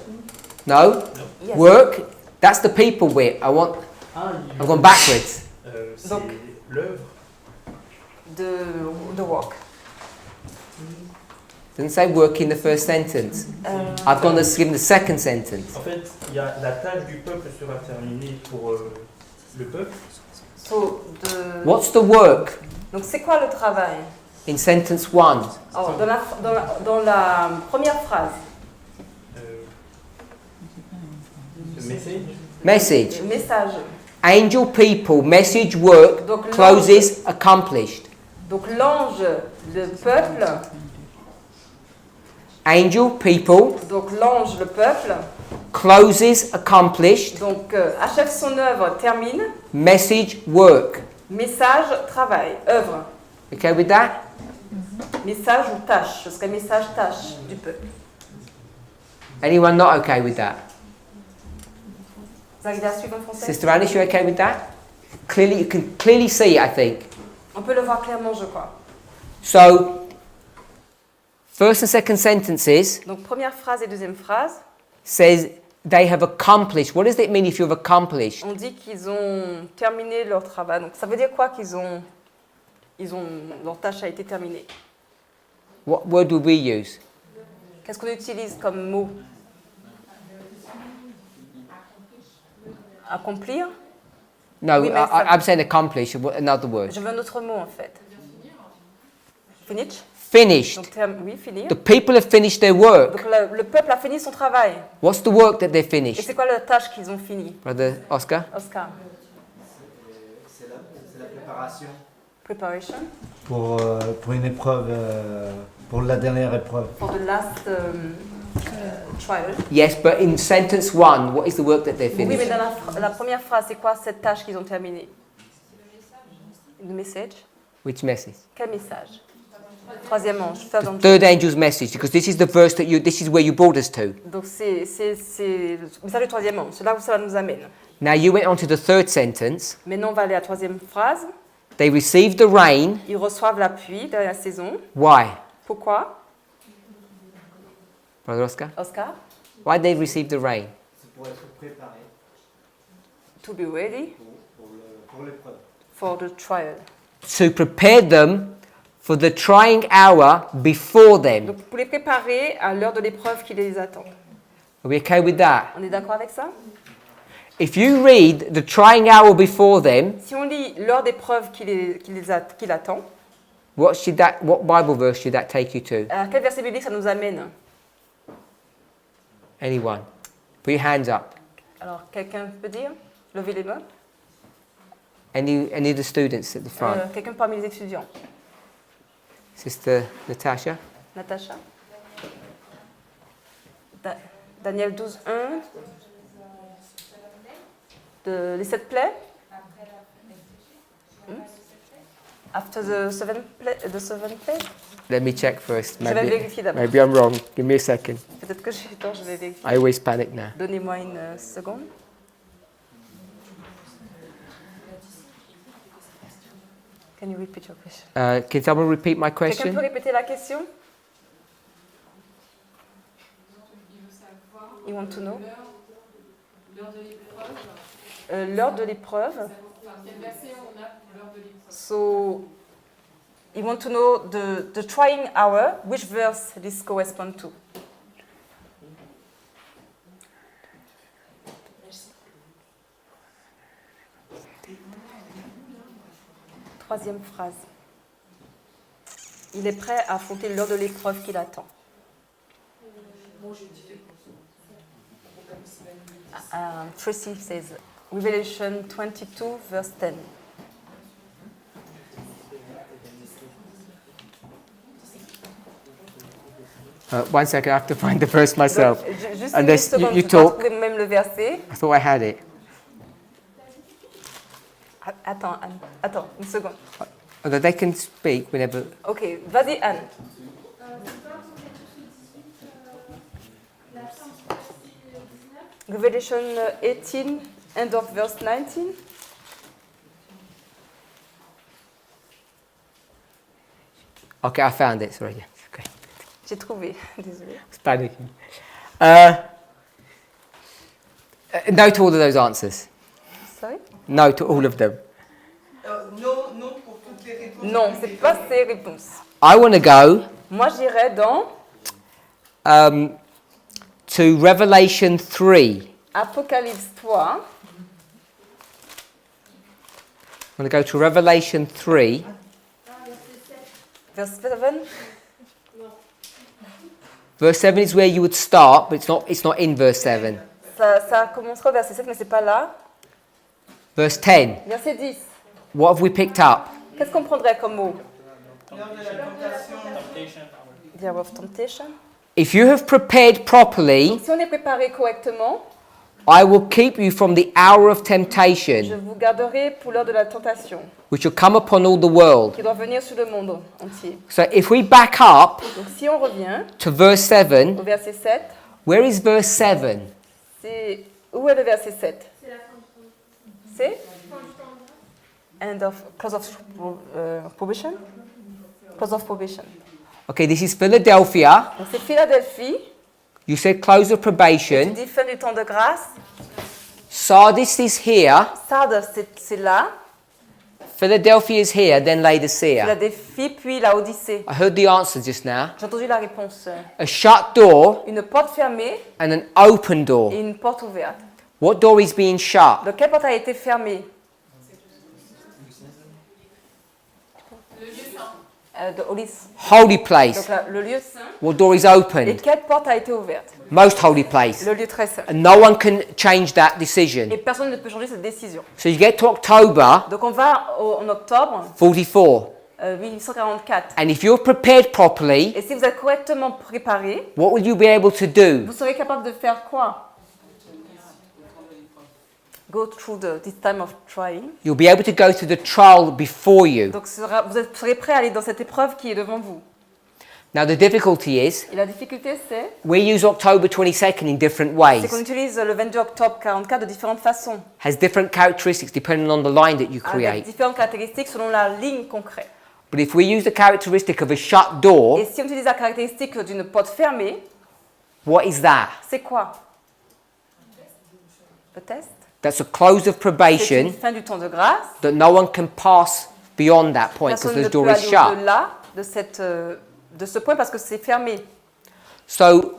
no. Yes. Work, that's the people bit. I'm going backwards. C'est Donc- l'œuvre. The work. Doesn't say work in the first sentence. I've gone to give the second sentence. En fait, il y a la tâche du peuple sera terminée pour le peuple. So, What's the work Donc c'est quoi le travail? in sentence 1? Alors, dans la première phrase, Le message. Message. le message. Angel people, message work, Donc, closes, accomplished. Donc l'ange, le peuple, Angel people, donc l'ange, le peuple, closes, accomplished, donc achève son œuvre, termine, message work. message, travail, œuvre, Okay with that? message ou tâche, ce serait message, tâche du peuple. Anyone not okay with that? Vous arrivez à suivre en français? Sister Alice, you okay with that? Clearly, you can clearly see it, I think. On peut le voir clairement, je crois. So, first and second sentences Donc première phrase et deuxième phrase, says they have accomplished. What does it mean if you've accomplished? on dit qu'ils ont terminé leur travail. Donc ça veut dire quoi leur tâche a été terminée? What word would we use? Qu'est-ce qu'on utilise comme mot? Accomplir? No, Oui, mais ça- I'm saying accomplished. Another word. Je veux un autre mot en fait. Finish? Finished. Donc oui, finir. The people have finished their work. Donc le peuple a fini son travail. What's the work that they Et finished? c'est quoi la tâche qu'ils ont fini? Brother Oscar? Oscar. C'est la préparation. Preparation Pour une épreuve, pour la dernière épreuve. for the last trial. Yes, but in sentence 1, what is the work that they Oui, mais finished? dans la première phrase, c'est quoi cette tâche qu'ils ont terminée? Le message. Which message? Quel message? Troisième ange. Third ange. Third angel's message, because this is the verse this is where you brought us to. Donc c'est le message du troisième ange. C'est là où ça nous amène. Now you went on to the third sentence. Maintenant, on va aller à la troisième phrase. They received the rain. Ils reçoivent la pluie de la saison. Why? Pourquoi? Brother Oscar? Oscar? Why they received the rain? C'est pour être préparé To be ready pour l'épreuve. for the trial. To prepare them for the trying hour before them. Donc pour les préparer à l'heure de l'épreuve qui les attend. Are we okay with that? On est d'accord avec ça? If you read the trying hour before them, Si on lit l'heure d'épreuve qui l'attend, what Bible verse should that take you to? à quel verset biblique ça nous amène? Anyone? Put your hands up. Alors, quelqu'un peut dire? Levez les mains. Any of the students at the front? Quelqu'un parmi les étudiants? Sister Natasha? Natacha? Daniel 12, 1. Les 7 plaies? After the seven play? Let me check first. Je vais vérifier d'abord. Maybe I'm wrong. Give me a second. Peut-être que j'ai tort, je vais vérifier. I always panic now. Donnez-moi une seconde. Can you repeat your question? Can someone repeat my Quelqu'un question? peut répéter la question? You want to know? L'heure de l'épreuve. L'heure de l'épreuve. Quel verset on a pour l'heure de l'épreuve? So, you want to know the trying hour, which verse this correspond to? Troisième phrase. Il est prêt à affronter l'heure de l'épreuve qui l'attend. Tracy says, Revelation 22, verse 10. One second, I have to find the verse myself. Donc, juste And une this- seconde, you je talk. trouve même le verset. I thought I had it. Attends, Anne. Attends, une seconde. Although they can speak whenever. Ok, vas-y Anne. Revelation 18, end of verse 19. Okay, I found it. Sorry. Yeah. Okay. J'ai trouvé, désolée. It's panicking. No to all of those answers. Sorry? No to all of them. Non, non pour toutes les réponses. Non, c'est pas ces réponses. I want to go Moi, j'irais dans to Revelation 3. Apocalypse 3. I'm going to go to Revelation 3. Verse 7. Verse 7 is where you would start, but it's not in verse 7. Ça commencera au verset 7, mais c'est pas là. Verse 10. Verset 10. What have we picked up? Qu'est-ce qu'on prendrait comme mot? Lors de la tentation. The hour of temptation. If you have prepared properly, Si on est préparé correctement, I will keep you from the hour of je temptation, vous garderai pour l'heure de la tentation, which will come upon all the world. qui doit venir sur le monde entier. So if we back up Donc si on revient to verse 7, au verset 7, where is verse 7? c'est... Où est le verset 7? C'est End of close of probation. Close of probation. Okay, this is Philadelphia. Donc c'est Philadelphie. You said close of Tu probation. dis fin du temps de grâce. Sardis is here. Sardes, c'est là. Philadelphia is here, then Laodicea. Philadelphie, puis la Odyssée. I heard the answer just now. J'ai entendu la réponse. A shut door Une porte fermée and an open door. et une porte ouverte. What door is being shut? Donc quelle porte a été fermée? The Holy place. Donc le lieu saint. What door is Et opened? quelle porte a été ouverte? Most holy place. Le lieu très saint. And no one can change that decision. Et personne ne peut changer cette décision. So you get to October Donc on va en octobre 44. 1844. And if you're prepared properly, Et si vous êtes correctement préparé, what will you be able to do? vous serez capable de faire quoi? Go through this time of trying. You'll be able to go to the trial before you. Donc vous serez prêt à aller dans cette épreuve qui est devant vous. Now the difficulty is, Et la difficulté c'est we use October 22nd in different qu'on ways. utilise le 22 octobre 44 de différentes façons, Has different characteristics depending on the line that you avec create. différentes caractéristiques selon la ligne qu'on crée. But if we use the characteristic of a shut door, Et si on utilise la caractéristique d'une porte fermée, what is that? c'est quoi? Le test? That's a close of C'est probation une fin du temps de grâce. that no one can pass beyond that point because Personne ne the peut door is aller shut. au-delà de ce point parce que c'est fermé. So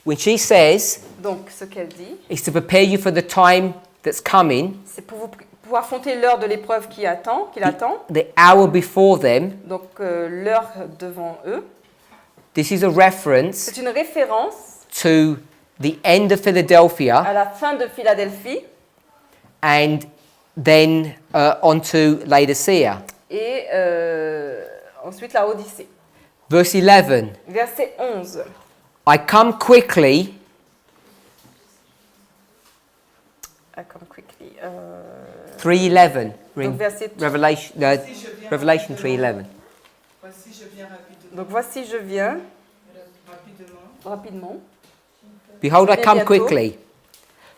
when she says Donc ce qu'elle dit, it's to prepare you for the time that's coming, c'est pour affronter l'heure de l'épreuve qui attend. the hour before them, Donc l'heure devant eux. this is a reference C'est une référence to the end of à Philadelphia la fin de Philadelphie and then onto Laodicea. et ensuite la Odyssée. Verse 11, Verset 11. I come quickly. I come quickly. 3:11. Donc verset Revelation, Revelation 3:11. Voici, je viens rapidement. Donc voici je viens Rapidement. rapidement. Behold, I come quickly.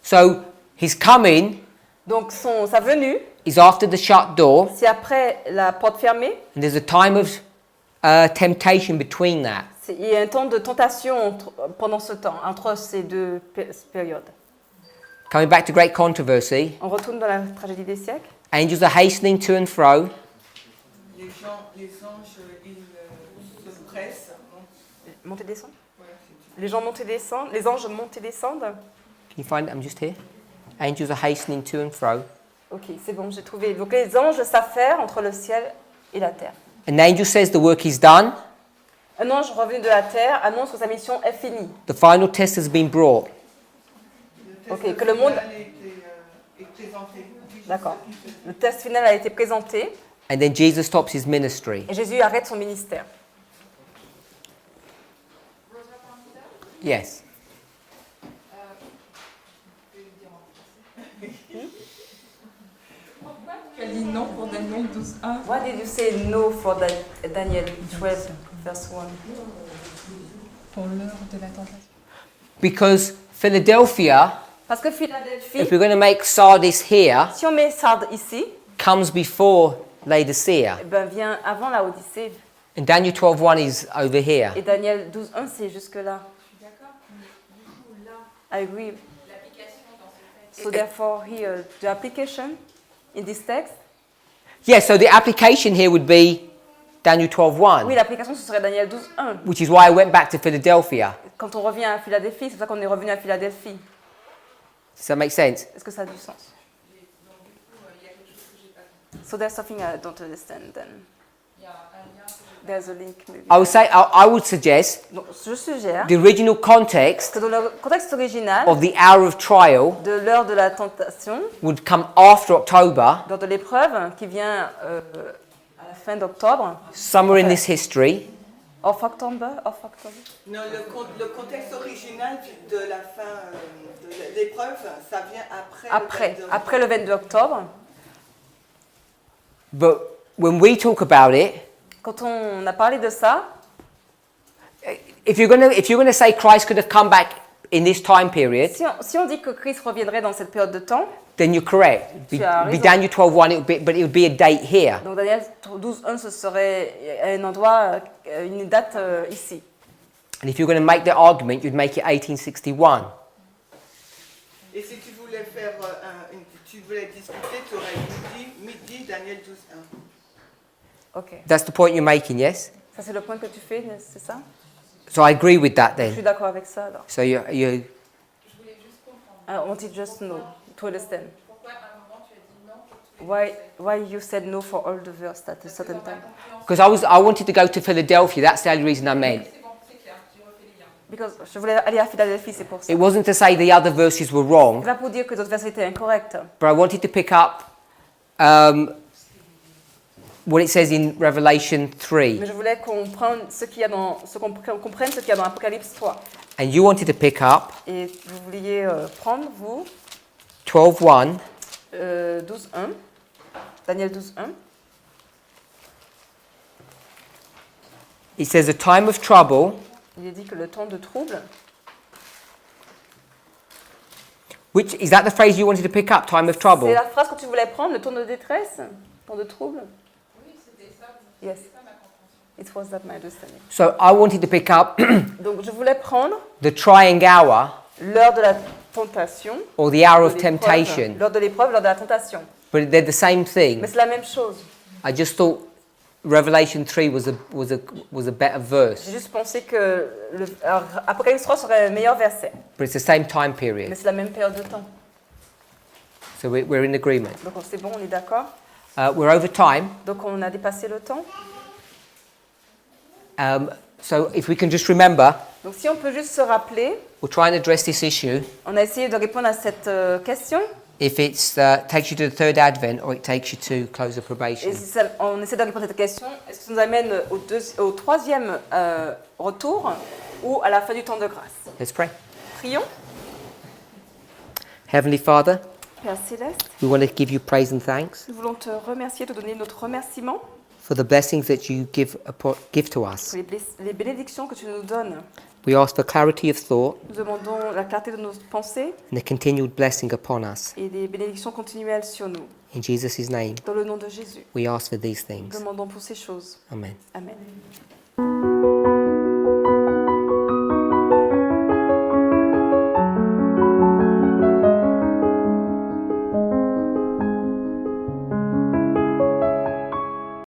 So his coming Donc sa venue, is after the shut door, c'est après la porte fermée. and there's a time of temptation between that. Il y a un temps de tentation pendant ce temps, entre ces deux périodes. Coming back to great controversy, On retourne dans la tragédie des siècles. angels are hastening to and fro. Les anges, ils se pressent. Non. Monter descendre. Ouais, Les gens montent et descendent. Les anges montent et descendent. Can you find it? I'm just here. Angels are hastening to and fro. Ok, c'est bon, j'ai trouvé. Donc les anges s'affairent entre le ciel et la terre. An angel says the work is done. Un ange revenu de la terre annonce que sa mission est finie. The final test has been brought. le test Ok, que le monde- final est présenté. D'accord. Le test final a été présenté And then Jesus stops his ministry. et Jésus arrête son ministère. Rosa Parminder, Yes. je vais le dire en français. Pourquoi tu as dit non pour Daniel 12.1? Why did you say no for Daniel 12, verse 1? Pour l'heure de la tentation. Because Philadelphia, Parce que Philadelphie, if we're going to make Sardis here, si on met Sardes ici, comes before Laodicea. eh ben, vient avant la Odyssée. And Daniel 12:1 is over here. Et Daniel 12.1, c'est jusque-là. D'accord, mais du coup, là, I agree. l'application dans ce texte. So therefore here, the application in this text, Yeah, so the application here would be Daniel 12:1, oui, l'application ce serait Daniel 12.1. which is why I went back to Philadelphia. Quand on revient à Philadelphie, c'est pour ça qu'on est revenu à Philadelphie. Does that make sense? Est-ce que ça a du sens? Donc, du coup, il y a quelque chose que j'ai pas compris. So there's something I don't understand then. Il y a un lien que j'ai pas There's a link maybe. I would suggest Donc je suggère the original context que dans le contexte original of the hour of trial de l'heure de la tentation, would come after October, lors de l'épreuve qui vient à la fin d'octobre, somewhere in this history, of October. Non, le contexte original de la fin de l'épreuve, ça vient après. Après le 22 octobre. but when we talk about it, Quand on a parlé de ça, if you're going to say Christ could have come back in this time period, si on dit que Christ reviendrait dans cette période de temps, then you're correct. Tu as Be raison. Daniel 12:1, but it would be a date here. donc Daniel 12.1, ce serait un endroit, une date ici. And if you're going to make the argument, you'd make it 1861. Et si tu voulais faire tu voulais discuter, tu aurais midi Daniel 12.1. Ok. That's the point you're making, yes? Ça c'est le point que tu fais, c'est ça? So I agree with that Je suis then. d'accord avec ça alors. So you Je voulais juste comprendre. I wanted just to know, to understand. Pourquoi à un moment tu as dit non pour tous les Why you said no for all the verse at a certain time? because I wanted to go to Philadelphia. That's the only reason I meant. C'est bon, c'est clair, j'ai refait les liens. Because je voulais aller à Philadelphie, c'est pour ça. It wasn't to say the other verses were wrong, C'est pas pour dire que d'autres versets étaient incorrects. but I wanted to pick up what it says in Revelation 3. Mais je voulais qu'on prenne ce qu'il y a dans, qu'on comprenne ce qu'il y a dans Apocalypse 3. And you wanted to pick up Et vous vouliez prendre, vous, 12:1, 12.1, Daniel 12.1. it says a time of trouble, Il est dit que le temps de trouble, which is that the phrase you wanted to pick up, time of c'est trouble? la phrase que tu voulais prendre, le temps de détresse, temps de trouble. Oui, c'était ça, Yes, c'était ça ma compréhension. it was that my understanding. So I wanted to pick up Donc je voulais prendre the trying hour l'heure de la tentation, or the hour de of l'épreuve, temptation, l'heure de l'épreuve, l'heure de la tentation. but they're the same thing. Mais c'est la même chose. I just thought Revelation 3 was a better verse, J'ai juste pensé que alors, Apocalypse 3 serait le meilleur verset. but it's the same time Mais period. c'est la même période de temps. So we're in agreement. Donc c'est bon, on est d'accord. We're over time. Donc on a dépassé le temps. So if we can just remember, Donc si on peut juste se rappeler, we'll try and address this issue. on a essayé de répondre à cette question. If it takes you to the third advent or it takes you to close of probation. Et si on essaie de répondre à cette question, est-ce que ça nous amène au troisième retour ou à la fin du temps de grâce? Let's pray. Prions. Heavenly Father, Père Céleste, we want to give you praise and thanks nous voulons te remercier, te donner notre remerciement for the blessings that you give to us. pour les bénédictions que tu nous donnes. We ask for clarity of thought Nous demandons la clarté de nos pensées and a continued blessing upon us. et des bénédictions continuelles sur nous. In Jesus' name, Dans le nom de Jésus, we ask for these nous things. demandons pour ces choses. Amen. Amen.